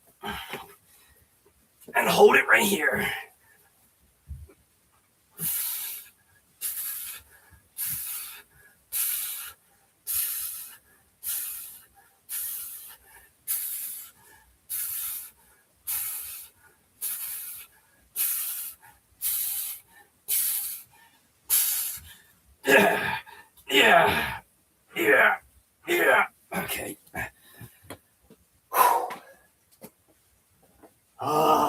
and hold it right here. Yeah. Okay. All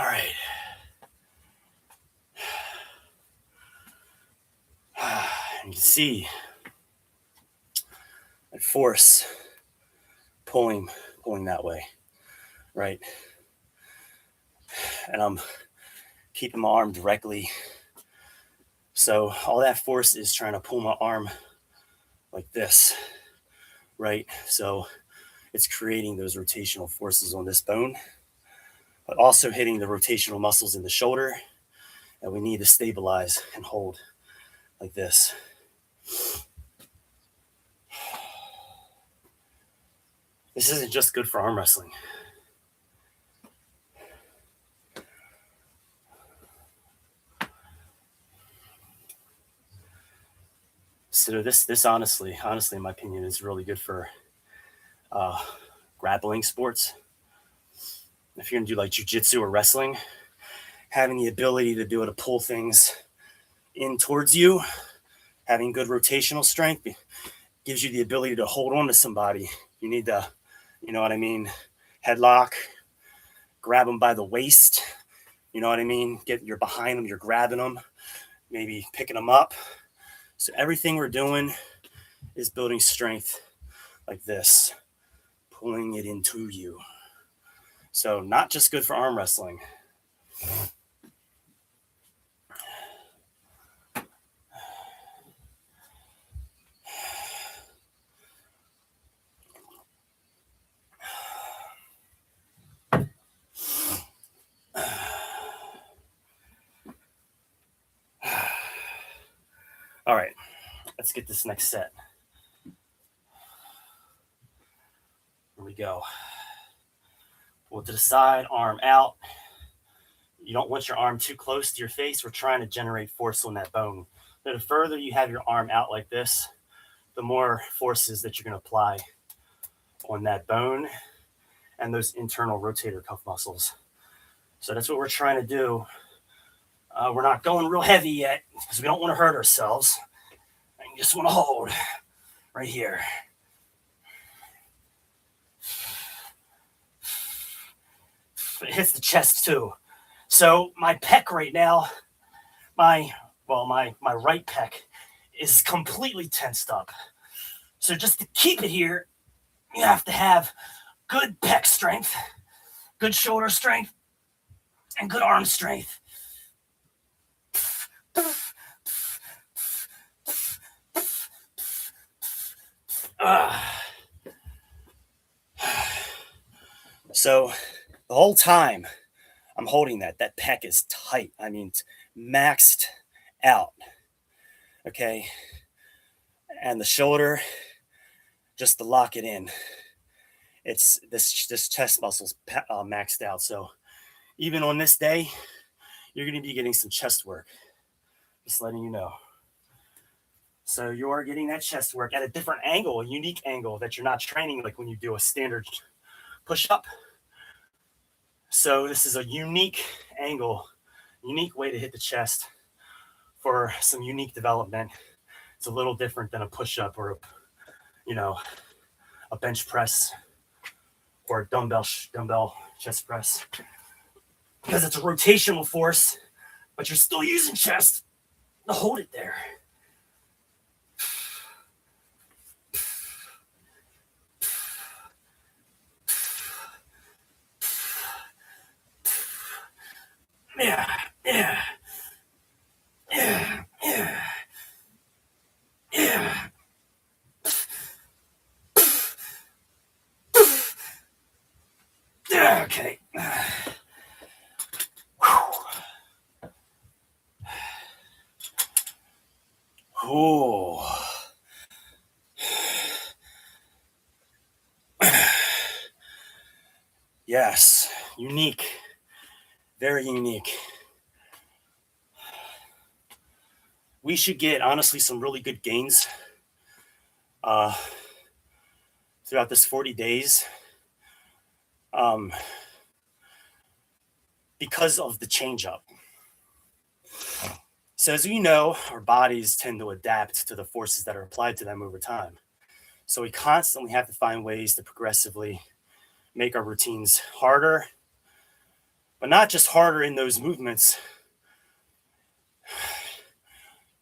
right. You can see that force pulling that way, right? And I'm keeping my arm directly. So all that force is trying to pull my arm like this, right? So it's creating those rotational forces on this bone, but also hitting the rotational muscles in the shoulder that we need to stabilize and hold like this. This isn't just good for arm wrestling. So this honestly, in my opinion, is really good for grappling sports. If you're gonna do like jujitsu or wrestling, having the ability to be able to pull things in towards you, having good rotational strength gives you the ability to hold on to somebody. You need to, you know what I mean, headlock, grab them by the waist, you know what I mean, you're behind them, you're grabbing them, maybe picking them up. So everything we're doing is building strength like this, pulling it into you. So not just good for arm wrestling. All right, let's get this next set. Here we go. Pull to the side, arm out. You don't want your arm too close to your face. We're trying to generate force on that bone. So the further you have your arm out like this, the more forces that you're going to apply on that bone and those internal rotator cuff muscles. So that's what we're trying to do. We're not going real heavy yet because we don't want to hurt ourselves. I just want to hold right here. It hits the chest too. So my pec right now, my right pec is completely tensed up. So just to keep it here, you have to have good pec strength, good shoulder strength, and good arm strength. So the whole time I'm holding that pec is tight. I mean, maxed out. Okay. And the shoulder, just to lock it in. It's this chest muscle's maxed out. So even on this day, you're going to be getting some chest work. Just letting you know. So you are getting that chest work at a different angle, a unique angle that you're not training like when you do a standard push up. So this is a unique angle, unique way to hit the chest for some unique development. It's a little different than a push up or a bench press or a dumbbell chest press, because it's a rotational force, but you're still using chest to hold it there. Yeah, yeah, yeah, yeah, yeah. Yeah, okay. Oh. Yes, unique, very unique. We should get, honestly, some really good gains uh, throughout this 40 days because of the change up. So, as we know, our bodies tend to adapt to the forces that are applied to them over time. So, we constantly have to find ways to progressively make our routines harder, but not just harder in those movements,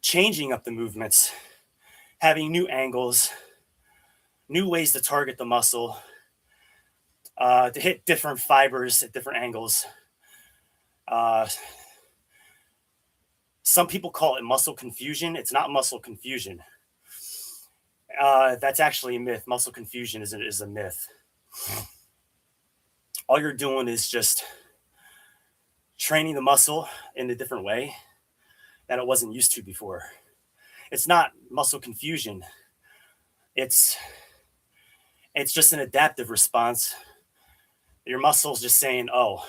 changing up the movements, having new angles, new ways to target the muscle, to hit different fibers at different angles. Uh, some people call it muscle confusion. It's not muscle confusion. That's actually a myth. Muscle confusion is a myth. All you're doing is just training the muscle in a different way that it wasn't used to before. It's not muscle confusion. It's just an adaptive response. Your muscle's just saying, "Oh,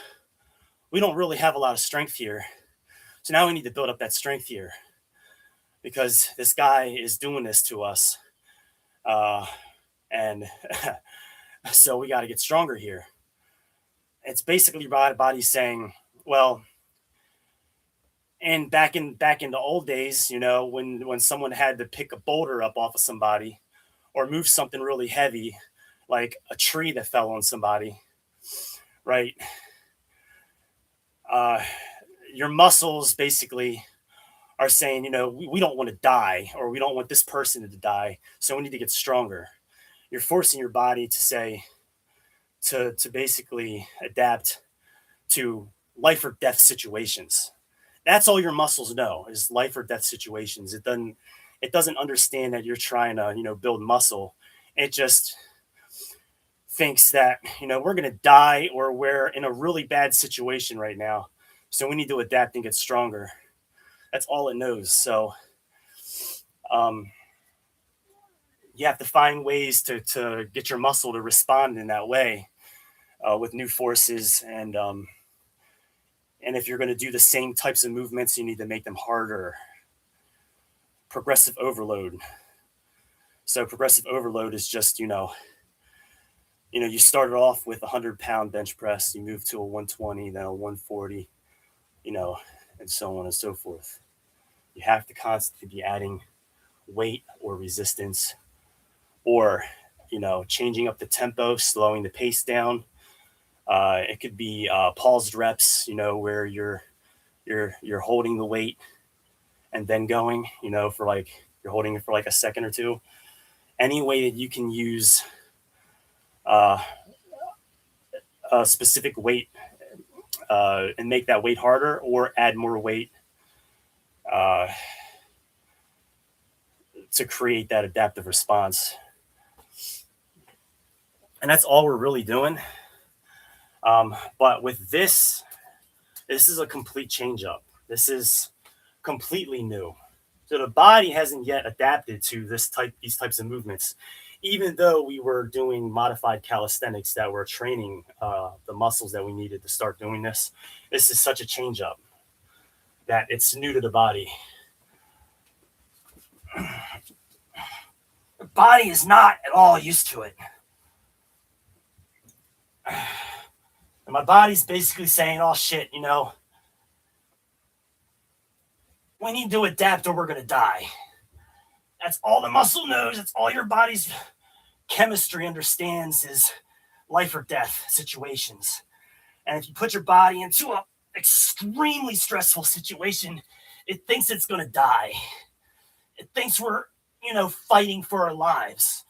we don't really have a lot of strength here, so now we need to build up that strength here because this guy is doing this to us, and so we got to get stronger here." It's basically your body saying, "Well," and back in the old days, when someone had to pick a boulder up off of somebody or move something really heavy, like a tree that fell on somebody, right? Uh, your muscles basically are saying, we don't want to die, or we don't want this person to die, so we need to get stronger. You're forcing your body to say, to basically adapt to life or death situations. That's all your muscles know is life or death situations. It doesn't understand that you're trying to, build muscle. It just thinks that, we're going to die, or we're in a really bad situation right now. So we need to adapt and get stronger. That's all it knows. So um, you have to find ways to get your muscle to respond in that way with new forces. And if you're going to do the same types of movements, you need to make them harder. Progressive overload. So progressive overload is just, you started off with a 100-pound bench press, you move to a 120, then a 140, and so on and so forth. You have to constantly be adding weight or resistance, or, changing up the tempo, slowing the pace down. It could be paused reps, where you're holding the weight and then going, for like you're holding it for like a second or two. Any way that you can use uh, a specific weight and make that weight harder, or add more weight uh, to create that adaptive response. And that's all we're really doing. But with this is a complete change up. This is completely new. So the body hasn't yet adapted to these types of movements, even though we were doing modified calisthenics that were training the muscles that we needed to start doing this. This is such a change up. that it's new to the body. The body is not at all used to it. And my body's basically saying, oh shit, you know, we need to adapt or we're going to die. That's all the muscle knows. That's all your body's chemistry understands is life or death situations. And if you put your body into an extremely stressful situation, it thinks it's going to die. It thinks we're, you know, fighting for our lives.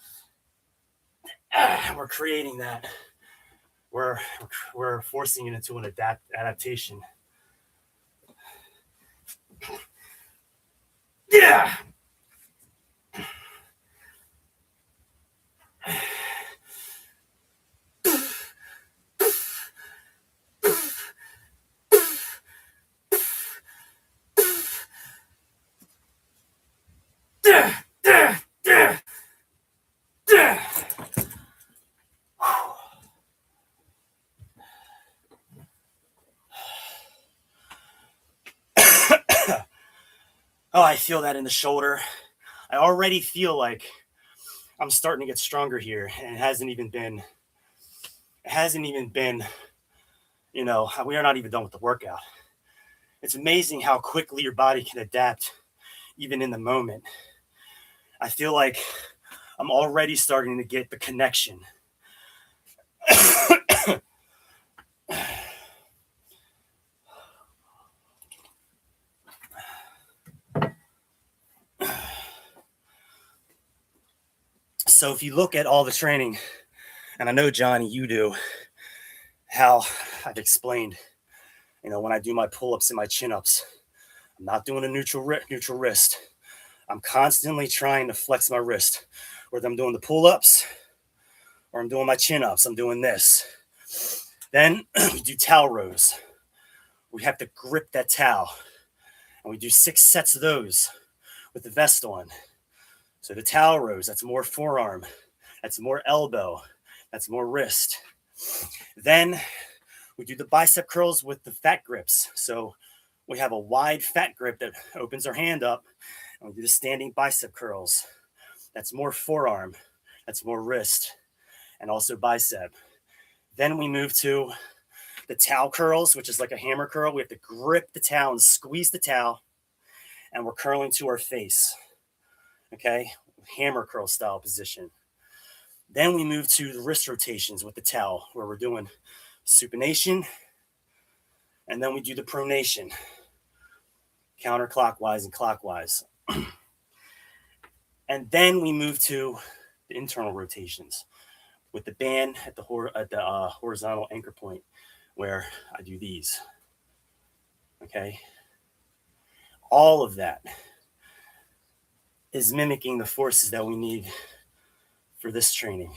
We're creating that. We're forcing it into an adaptation. Yeah. Oh, I feel that in the shoulder. I already feel like I'm starting to get stronger here, and it hasn't even been, you know, we are not even done with the workout. It's amazing how quickly your body can adapt, even in the moment. I feel like I'm already starting to get the connection. So if you look at all the training, and I know, Johnny, you do, how I've explained, you know, when I do my pull-ups and my chin-ups, I'm not doing a neutral wrist. I'm constantly trying to flex my wrist. Whether I'm doing the pull-ups or I'm doing my chin-ups, I'm doing this. Then we do towel rows. We have to grip that towel. And we do 6 sets of those with the vest on. So the towel rows, that's more forearm. That's more elbow. That's more wrist. Then we do the bicep curls with the fat grips. So we have a wide fat grip that opens our hand up. And we do the standing bicep curls. That's more forearm. That's more wrist. And also bicep. Then we move to the towel curls, which is like a hammer curl. We have to grip the towel and squeeze the towel. And we're curling to our face. Okay? Hammer curl style position. Then we move to the wrist rotations with the towel, where we're doing supination. And then we do the pronation, counterclockwise and clockwise. And then we move to the internal rotations with the band at the horizontal anchor point, where I do these. Okay? All of that is mimicking the forces that we need for this training.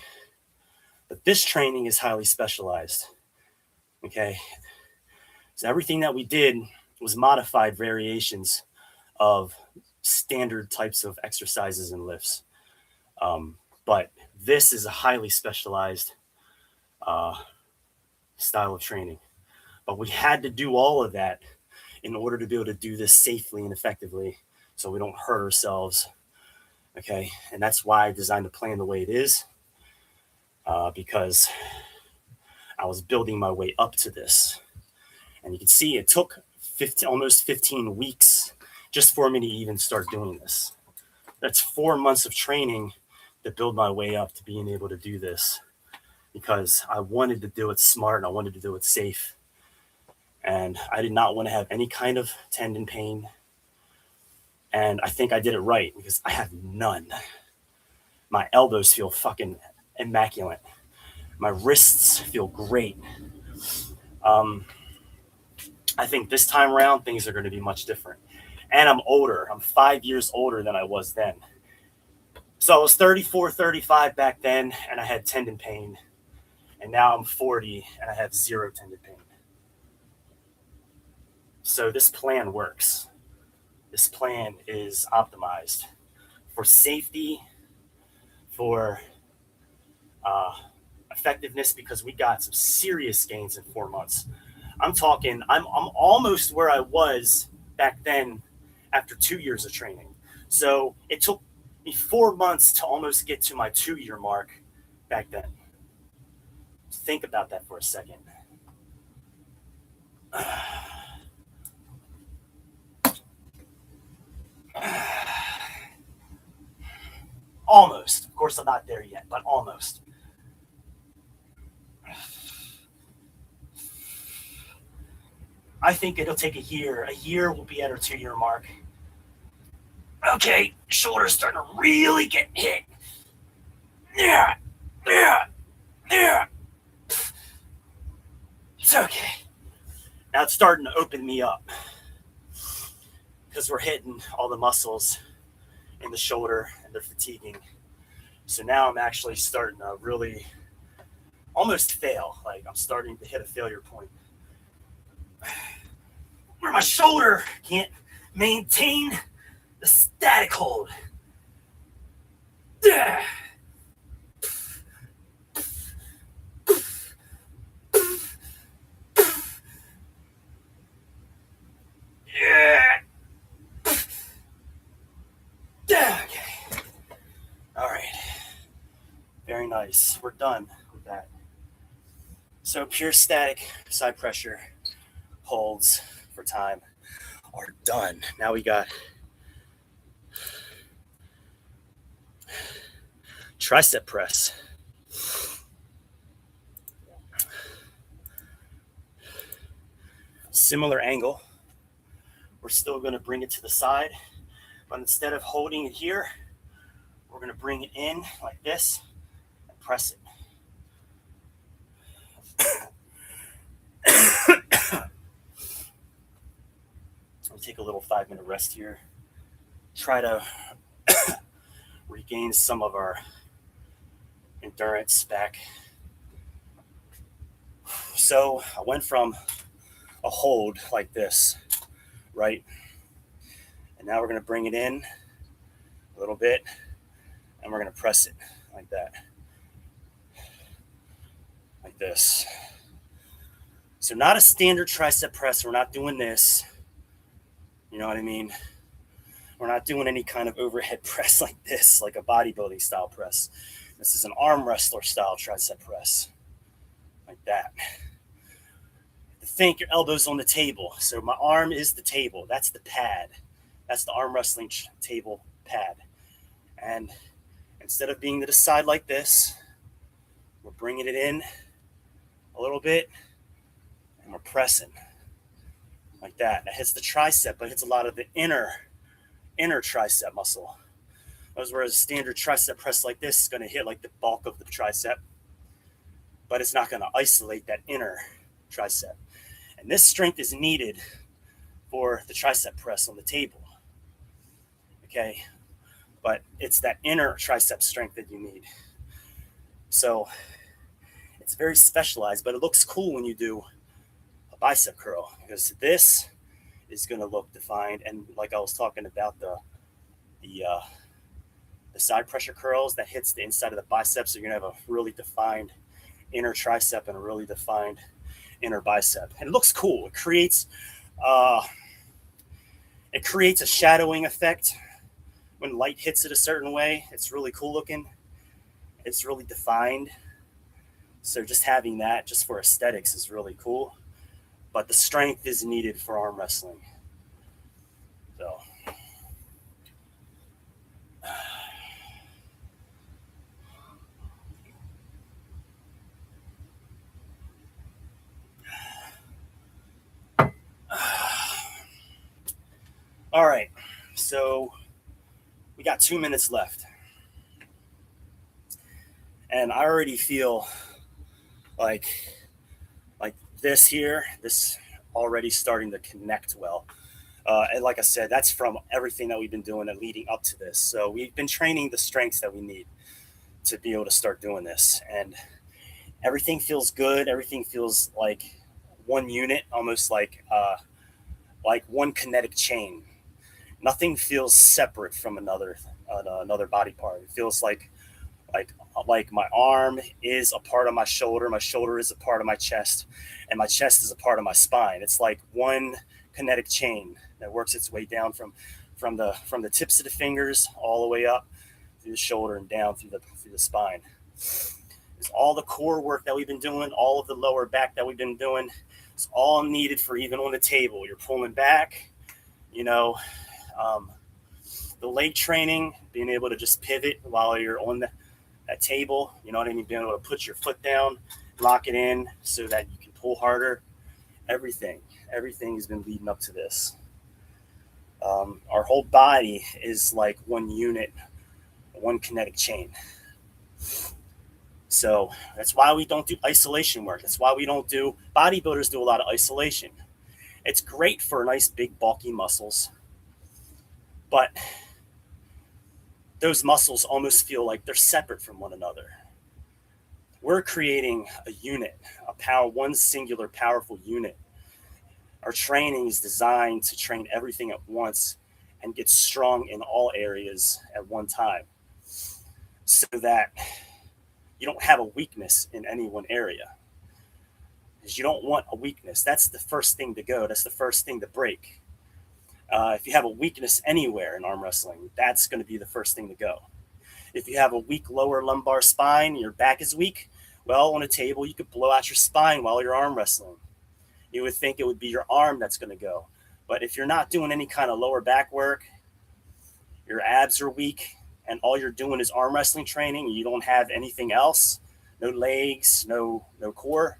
But this training is highly specialized. Okay? So everything that we did was modified variations of standard types of exercises and lifts. But this is a highly specialized style of training. But we had to do all of that in order to be able to do this safely and effectively, so we don't hurt ourselves. Okay, and that's why I designed the plan the way it is, because I was building my way up to this. And you can see it took almost 15 weeks just for me to even start doing this. That's 4 months of training to build my way up to being able to do this, because I wanted to do it smart and I wanted to do it safe. And I did not want to have any kind of tendon pain. And I think I did it right, because I have none. My elbows feel fucking immaculate. My wrists feel great. I think this time around, things are going to be much different. And I'm older. I'm 5 years older than I was then. So I was 34, 35 back then, and I had tendon pain. And now I'm 40, and I have 0 tendon pain. So this plan works. This plan is optimized for safety, for effectiveness, because we got some serious gains in 4 months. I'm talking, I'm almost where I was back then after 2 years of training. So it took me 4 months to almost get to my 2 year mark back then. Think about that for a second. Almost. Of course, I'm not there yet, but almost. I think it'll take a year. A year will be at our 2 year mark. Okay, shoulder's starting to really get hit. Yeah, yeah, yeah. It's okay. Now it's starting to open me up because we're hitting all the muscles in the shoulder and they're fatiguing. So now I'm actually starting to really almost fail. Like I'm starting to hit a failure point where my shoulder can't maintain the static hold. Yeah. Yeah. Okay. All right. Very nice. We're done with that. So pure static side pressure holds for time are done. Now we got tricep press. Similar angle. We're still going to bring it to the side, but instead of holding it here, we're going to bring it in like this and press it. We'll take a little 5-minute rest here. Try to regain some of our endurance back. So I went from a hold like this, right? And now we're going to bring it in a little bit and we're going to press it like that. Like this. So not a standard tricep press. We're not doing this. You know what I mean? We're not doing any kind of overhead press like this, like a bodybuilding style press. This is an arm wrestler style tricep press. Like that. Think your elbows on the table. So my arm is the table. That's the pad. That's the arm wrestling table pad. And instead of being to the side like this, we're bringing it in a little bit and we're pressing like that. That hits the tricep, but it hits a lot of the inner tricep muscle. Whereas a standard tricep press like this is going to hit like the bulk of the tricep, but it's not going to isolate that inner tricep. And this strength is needed for the tricep press on the table. Okay, but it's that inner tricep strength that you need. So it's very specialized, but it looks cool when you do a bicep curl because this is going to look defined. And like I was talking about the side pressure curls that hits the inside of the biceps, so you're going to have a really defined inner tricep and a really defined inner bicep, and it looks cool. It creates a shadowing effect when light hits it a certain way. It's really cool looking. It's really defined. So just having that just for aesthetics is really cool. But the strength is needed for arm wrestling. So all right. So we got 2 minutes left. And I already feel like this here, this already starting to connect well. And like I said, that's from everything that we've been doing and leading up to this. So we've been training the strengths that we need to be able to start doing this. And everything feels good. Everything feels like one unit, almost like one kinetic chain. Nothing feels separate from another body part. It feels like my arm is a part of my shoulder is a part of my chest, and my chest is a part of my spine. It's like one kinetic chain that works its way down from the tips of the fingers all the way up through the shoulder and down through the spine. It's all the core work that we've been doing, all of the lower back that we've been doing. It's all needed for even on the table. You're pulling back, you know, the leg training, being able to just pivot while you're on that table, you know what I mean? Being able to put your foot down, lock it in so that you can pull harder. Everything has been leading up to this. Our whole body is like one unit, one kinetic chain. So that's why we don't do isolation work. That's why we don't do, bodybuilders do a lot of isolation. It's great for nice, big, bulky muscles, but those muscles almost feel like they're separate from one another. We're creating a unit, one singular powerful unit. Our training is designed to train everything at once and get strong in all areas at one time so that you don't have a weakness in any one area. Because you don't want a weakness. That's the first thing to go. That's the first thing to break. If you have a weakness anywhere in arm wrestling, that's going to be the first thing to go. If you have a weak lower lumbar spine, your back is weak, well, on a table, you could blow out your spine while you're arm wrestling. You would think it would be your arm that's going to go. But if you're not doing any kind of lower back work, your abs are weak, and all you're doing is arm wrestling training, and you don't have anything else, no legs, no core,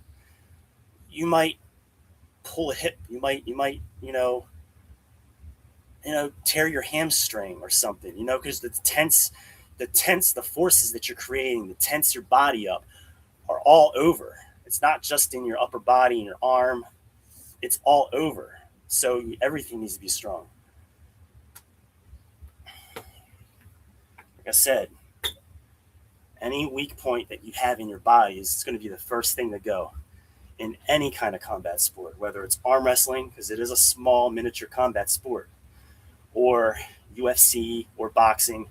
you might pull a hip. You might, tear your hamstring or something, because the forces that you're creating, to tense your body up, are all over. It's not just in your upper body and your arm. It's all over. So everything needs to be strong. Like I said, any weak point that you have in your body is going to be the first thing to go in any kind of combat sport, whether it's arm wrestling, because it is a small miniature combat sport, or UFC, or boxing,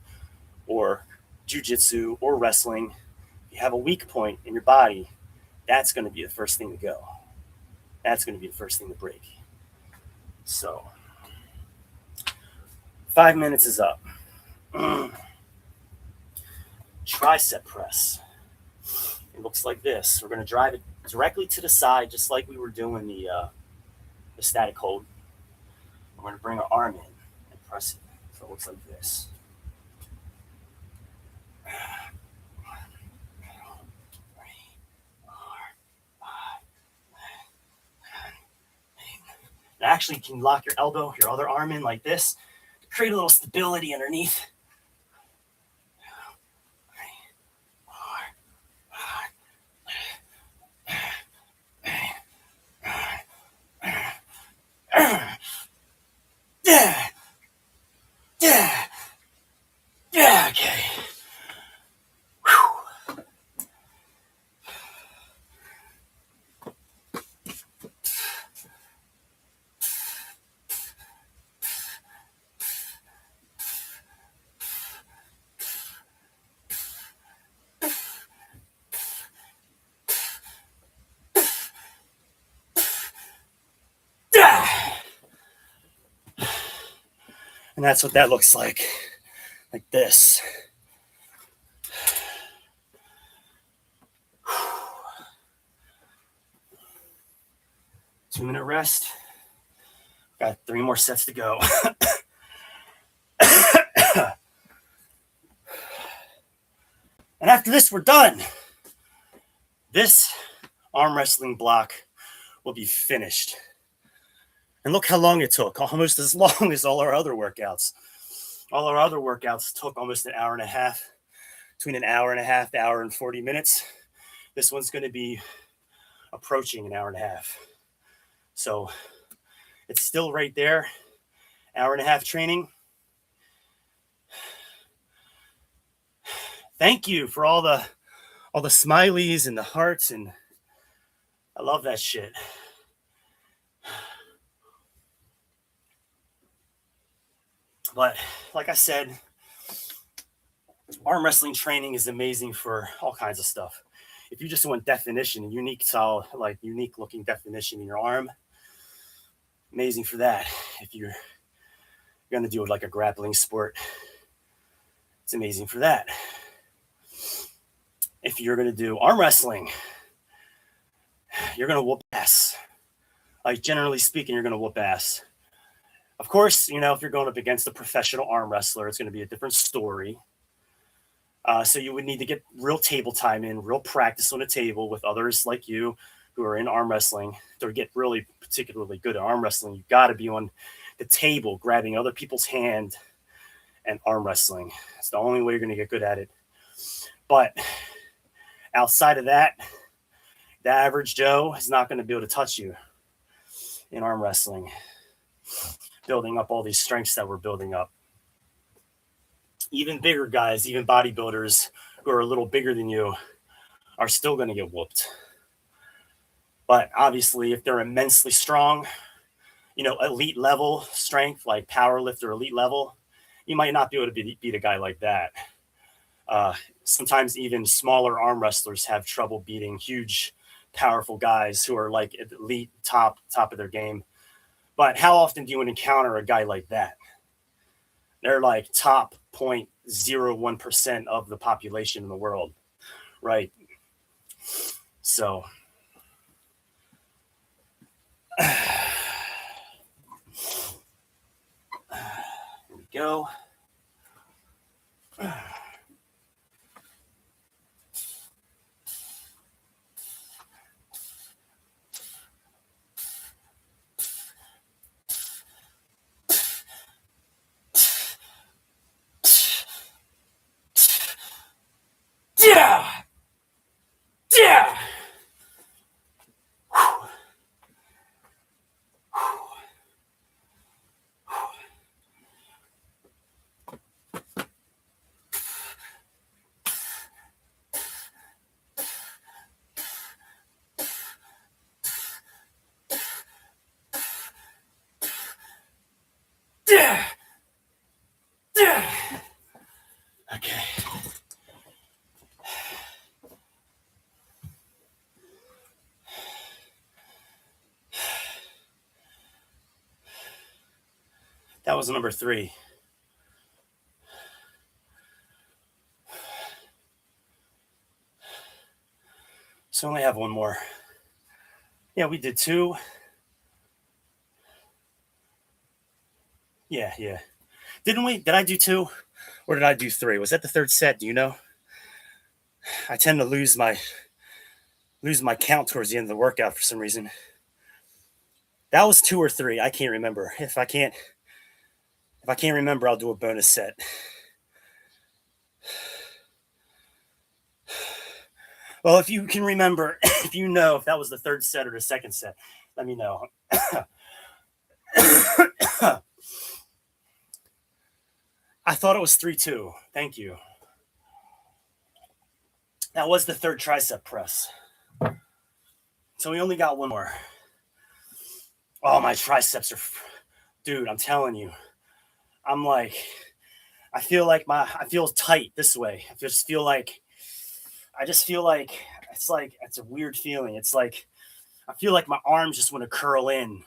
or jiu-jitsu, or wrestling. If you have a weak point in your body, that's going to be the first thing to go. That's going to be the first thing to break. So, 5 minutes is up. Tricep press. It looks like this. We're going to drive it directly to the side, just like we were doing the static hold. We're going to bring our arm in and press it. So it looks like this. And actually, you can lock your elbow, your other arm in like this, to create a little stability underneath. Yeah, okay. Whew. And that's what that looks like this. 2-minute rest. Got 3 more sets to go. And after this, we're done. This arm wrestling block will be finished. And look how long it took, almost as long as all our other workouts. All our other workouts took almost an hour and a half, between an hour and a half, hour and 40 minutes. This one's going to be approaching an hour and a half. So it's still right there, hour and a half training. Thank you for all the smileys and the hearts, and I love that shit. But like I said, arm wrestling training is amazing for all kinds of stuff. If you just want definition, unique looking definition in your arm, amazing for that. If you're you're going to do like a grappling sport, it's amazing for that. If you're going to do arm wrestling, you're going to whoop ass. Like, generally speaking, you're going to whoop ass. Of course, you know, if you're going up against a professional arm wrestler, it's going to be a different story. So you would need to get real table time in, real practice on a table with others like you who are in arm wrestling. To get really particularly good at arm wrestling, you've got to be on the table, grabbing other people's hand and arm wrestling. It's the only way you're going to get good at it. But outside of that, the average Joe is not going to be able to touch you in arm wrestling, building up all these strengths that we're building up. Even bigger guys, even bodybuilders who are a little bigger than you, are still going to get whooped. But obviously, if they're immensely strong, you know, elite level strength, like power lifter, elite level, you might not be able to beat a guy like that. Sometimes even smaller arm wrestlers have trouble beating huge, powerful guys who are like elite, top of their game. But how often do you encounter a guy like that? They're like top 0.01% of the population in the world, right? So here we go. Yeah. Yeah. Yeah. Yeah. Okay. That was number 3. So I only have one more. Yeah, we did 2. Yeah. Didn't we? Did I do 2? Or did I do 3? Was that the third set? Do you know? I tend to lose my count towards the end of the workout for some reason. That was 2 or 3. I can't remember. If I can't remember, I'll do a bonus set. Well, if you can remember, if you know if that was the third set or the second set, let me know. I thought it was 3-2. Thank you. That was the third tricep press. So we only got one more. Oh, my triceps are, dude, I'm telling you. I'm like, I feel tight this way. I just feel like it's a weird feeling. It's like, I feel like my arms just want to curl in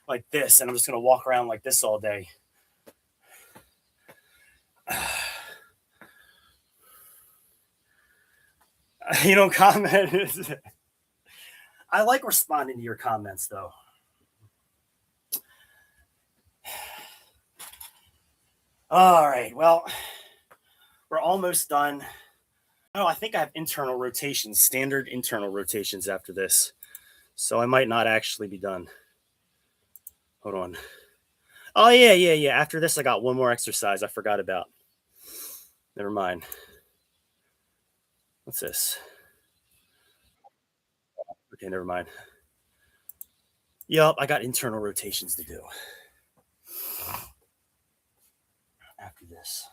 like this, and I'm just going to walk around like this all day. You don't comment. I like responding to your comments, though. All right. Well, we're almost done. Oh, I think I have internal rotations, standard internal rotations after this. So I might not actually be done. Hold on. Oh, yeah. After this, I got one more exercise I forgot about. Never mind. What's this? Okay, never mind. Yup, I got internal rotations to do after this.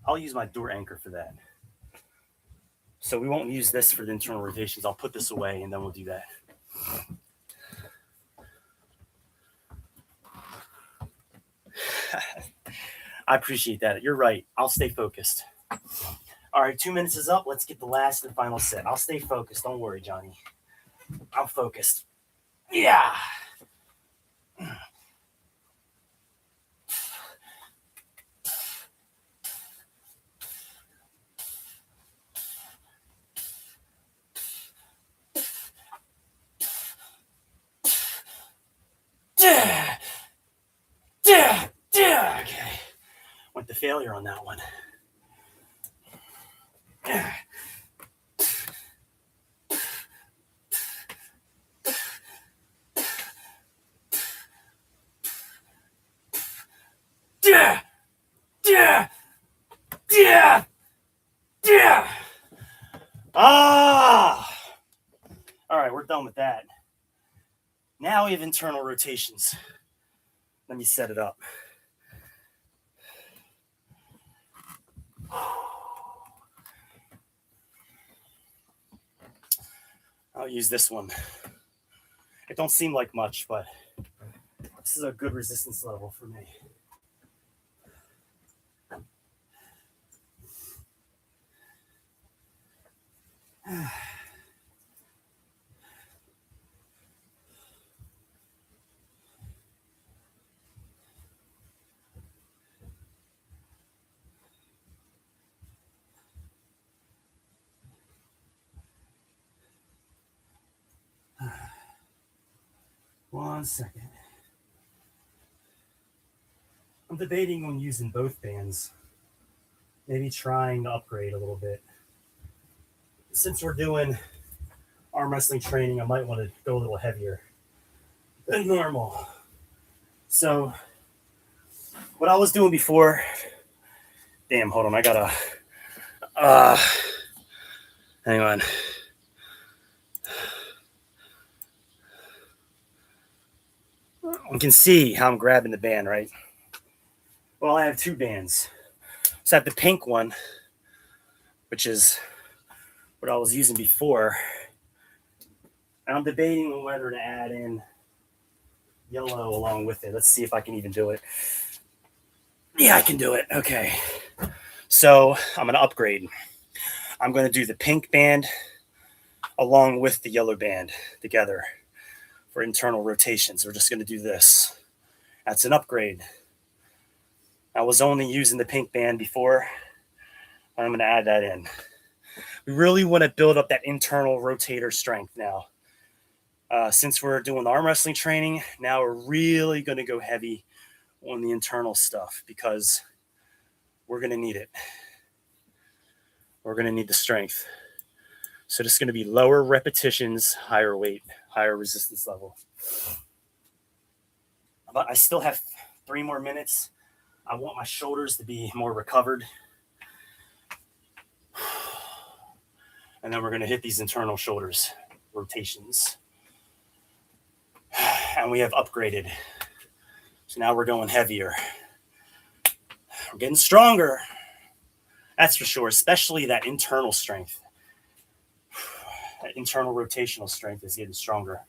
I'll use my door anchor for that. So we won't use this for the internal rotations. I'll put this away and then we'll do that. I appreciate that. You're right. I'll stay focused. All right, 2 minutes is up. Let's get the last and final set. I'll stay focused. Don't worry, Johnny. I'm focused. Yeah. Okay. Went to failure on that one. Yeah. Yeah. Yeah. Yeah. Ah. All right, we're done with that. Now we have internal rotations. Let me set it up. I'll use this one. It don't seem like much, but this is a good resistance level for me. One second. I'm debating on using both bands. Maybe trying to upgrade a little bit. Since we're doing arm wrestling training, I might want to go a little heavier than normal. So, what I was doing before, damn, hold on, I gotta, hang on. You can see how I'm grabbing the band, right? Well, I have two bands. So I have the pink one, which is what I was using before. And I'm debating on whether to add in yellow along with it. Let's see if I can even do it. Yeah, I can do it. Okay. So I'm going to upgrade. I'm going to do the pink band along with the yellow band together for internal rotations. We're just going to do this. That's an upgrade. I was only using the pink band before. I'm going to add that in. We really want to build up that internal rotator strength now. Since we're doing arm wrestling training, now we're really going to go heavy on the internal stuff because we're going to need it. We're going to need the strength. So this is going to be lower repetitions, higher weight, higher resistance level. But I still have 3 more minutes. I want my shoulders to be more recovered. And then we're going to hit these internal shoulders rotations. And we have upgraded. So now we're going heavier. We're getting stronger. That's for sure, especially that internal strength. That internal rotational strength is getting stronger.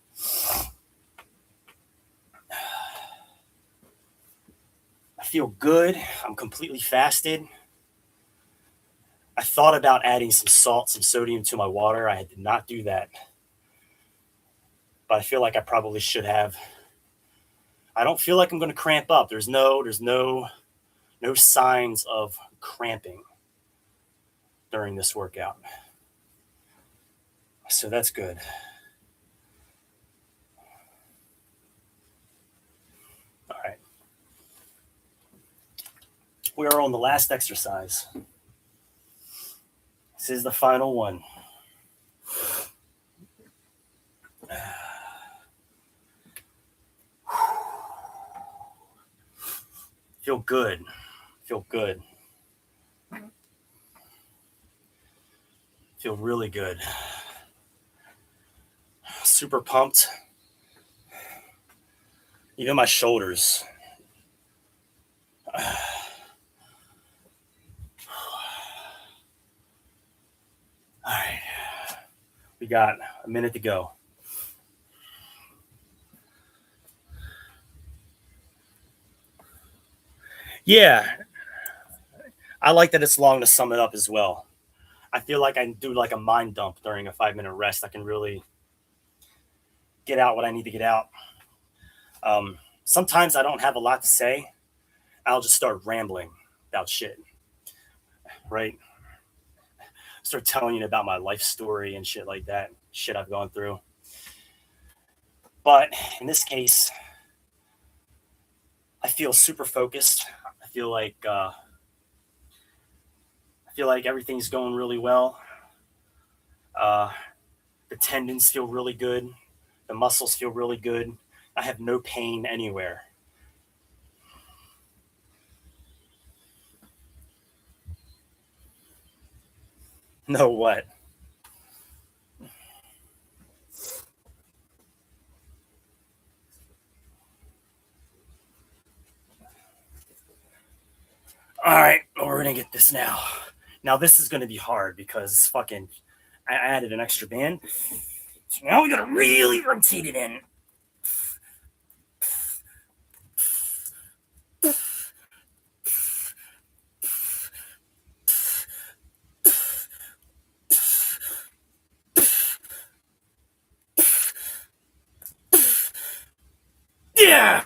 I feel good. I'm completely fasted. I thought about adding some salt, some sodium to my water. I did not do that. But I feel like I probably should have. I don't feel like I'm going to cramp up. There's no signs of cramping during this workout. So that's good. All right. We are on the last exercise. This is the final one. Feel good. Feel good. Feel really good. Super pumped. Even my shoulders. All right. We got a minute to go. Yeah. I like that it's long to sum it up as well. I feel like I do like a mind dump during a 5-minute rest. I can really get out what I need to get out. Sometimes I don't have a lot to say. I'll just start rambling about shit, right? Start telling you about my life story and shit like that, shit I've gone through. But in this case, I feel super focused. I feel like everything's going really well. The tendons feel really good. The muscles feel really good. I have no pain anywhere. No what? All right, we're gonna get this now. Now this is gonna be hard because fucking I added an extra band. So now we gotta really rotate it in. Yeah,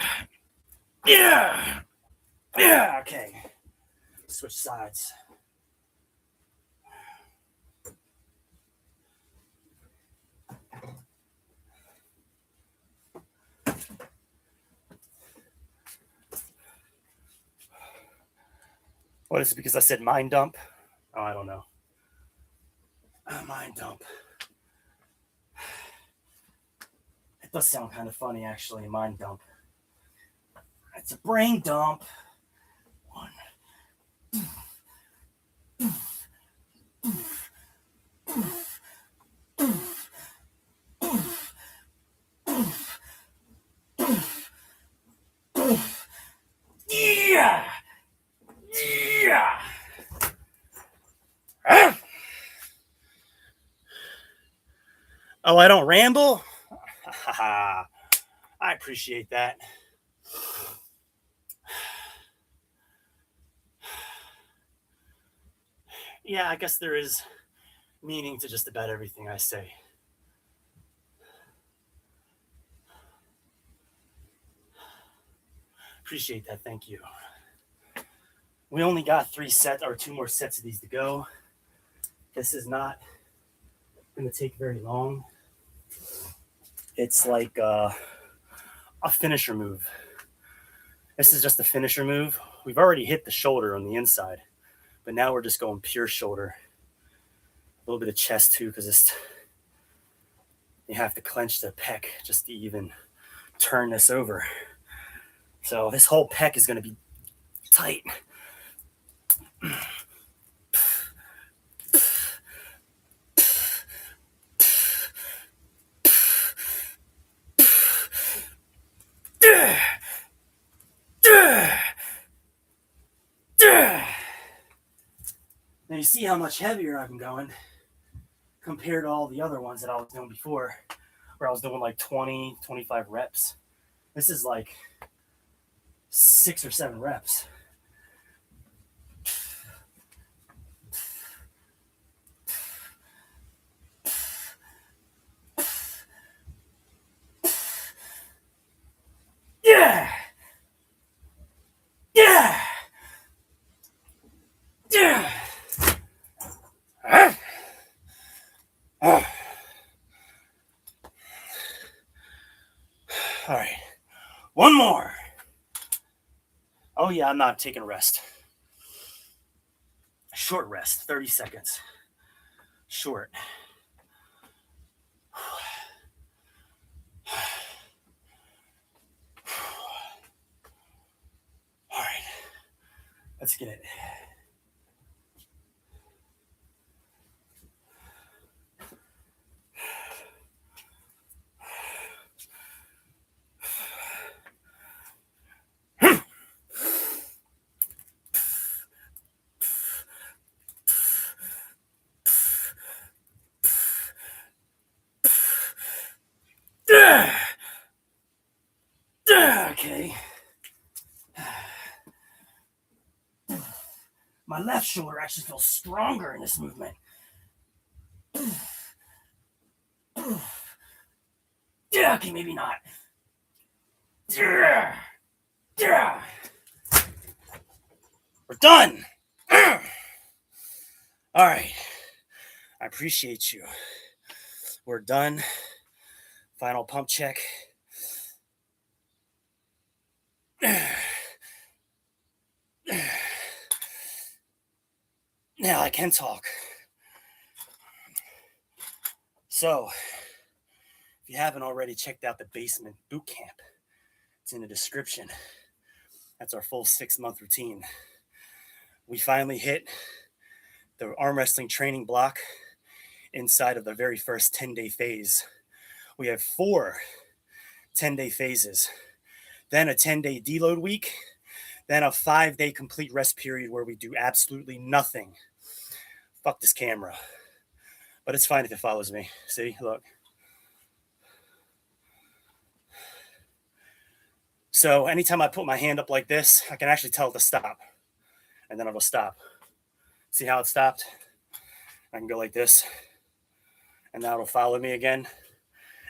yeah, yeah. Okay, switch sides. What is it? Because I said mind dump? Oh, I don't know. Mind dump. It does sound kind of funny, actually. Mind dump. It's a brain dump. One. Yeah. Yeah. Oh, I don't ramble? I appreciate that. Yeah, I guess there is meaning to just about everything I say. Appreciate that. Thank you. We only got 2 more sets of these to go. This is not going to take very long. It's like a finisher move. This is just a finisher move. We've already hit the shoulder on the inside, but now we're just going pure shoulder. A little bit of chest too, because you have to clench the pec just to even turn this over. So this whole pec is going to be tight. Now you see how much heavier I'm going compared to all the other ones that I was doing before, where I was doing like 20, 25 reps. This is like 6 or 7 reps. Yeah! Yeah! Yeah! All right. One more. Oh, yeah, I'm not taking a rest. Short rest, 30 seconds. Short. All right. Let's get it. Okay. My left shoulder actually feels stronger in this movement. Yeah. Okay, maybe not. We're done. All right. I appreciate you. We're done. Final pump check. Now I can talk. So, if you haven't already checked out the basement boot camp, it's in the description. That's our full 6-month routine. We finally hit the arm wrestling training block inside of the very first 10-day phase. We have 4 10-day phases, then a 10-day deload week, then a 5-day complete rest period where we do absolutely nothing. Fuck this camera. But it's fine if it follows me. See, look. So anytime I put my hand up like this, I can actually tell it to stop. And then it'll stop. See how it stopped? I can go like this. And now it'll follow me again.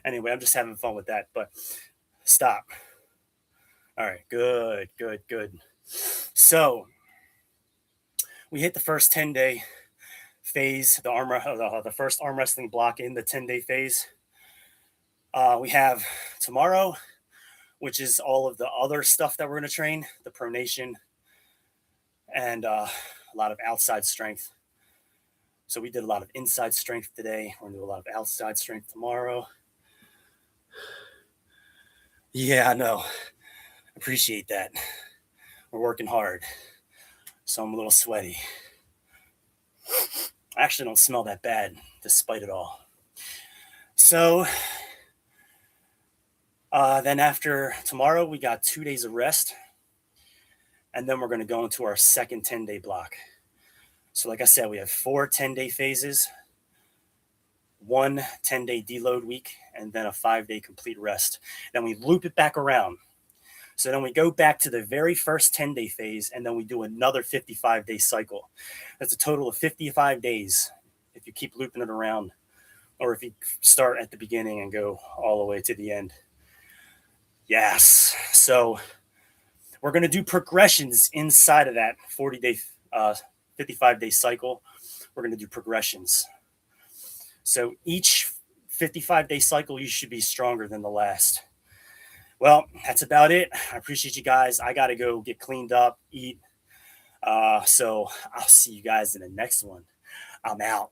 Anyway, I'm just having fun with that. But stop. All right, good, good, good. So we hit the first 10-day phase, the first arm wrestling block in the 10-day phase. We have tomorrow, which is all of the other stuff that we're going to train, the pronation and a lot of outside strength. So we did a lot of inside strength today. We're going to do a lot of outside strength tomorrow. Yeah, I know. Appreciate that. We're working hard. So I'm a little sweaty. I actually don't smell that bad despite it all. So then after tomorrow, we got 2 days of rest. And then we're going to go into our second 10-day block. So like I said, we have 4 10-day phases, 1 10-day deload week, and then a 5-day complete rest. Then we loop it back around. So then we go back to the very first 10-day phase, and then we do another 55-day cycle. That's a total of 55 days if you keep looping it around, or if you start at the beginning and go all the way to the end. Yes. So we're going to do progressions inside of that 40-day, 55-day cycle. We're going to do progressions. So each 55-day cycle, you should be stronger than the last. Well, that's about it. I appreciate you guys. I got to go get cleaned up, eat. So I'll see you guys in the next one. I'm out.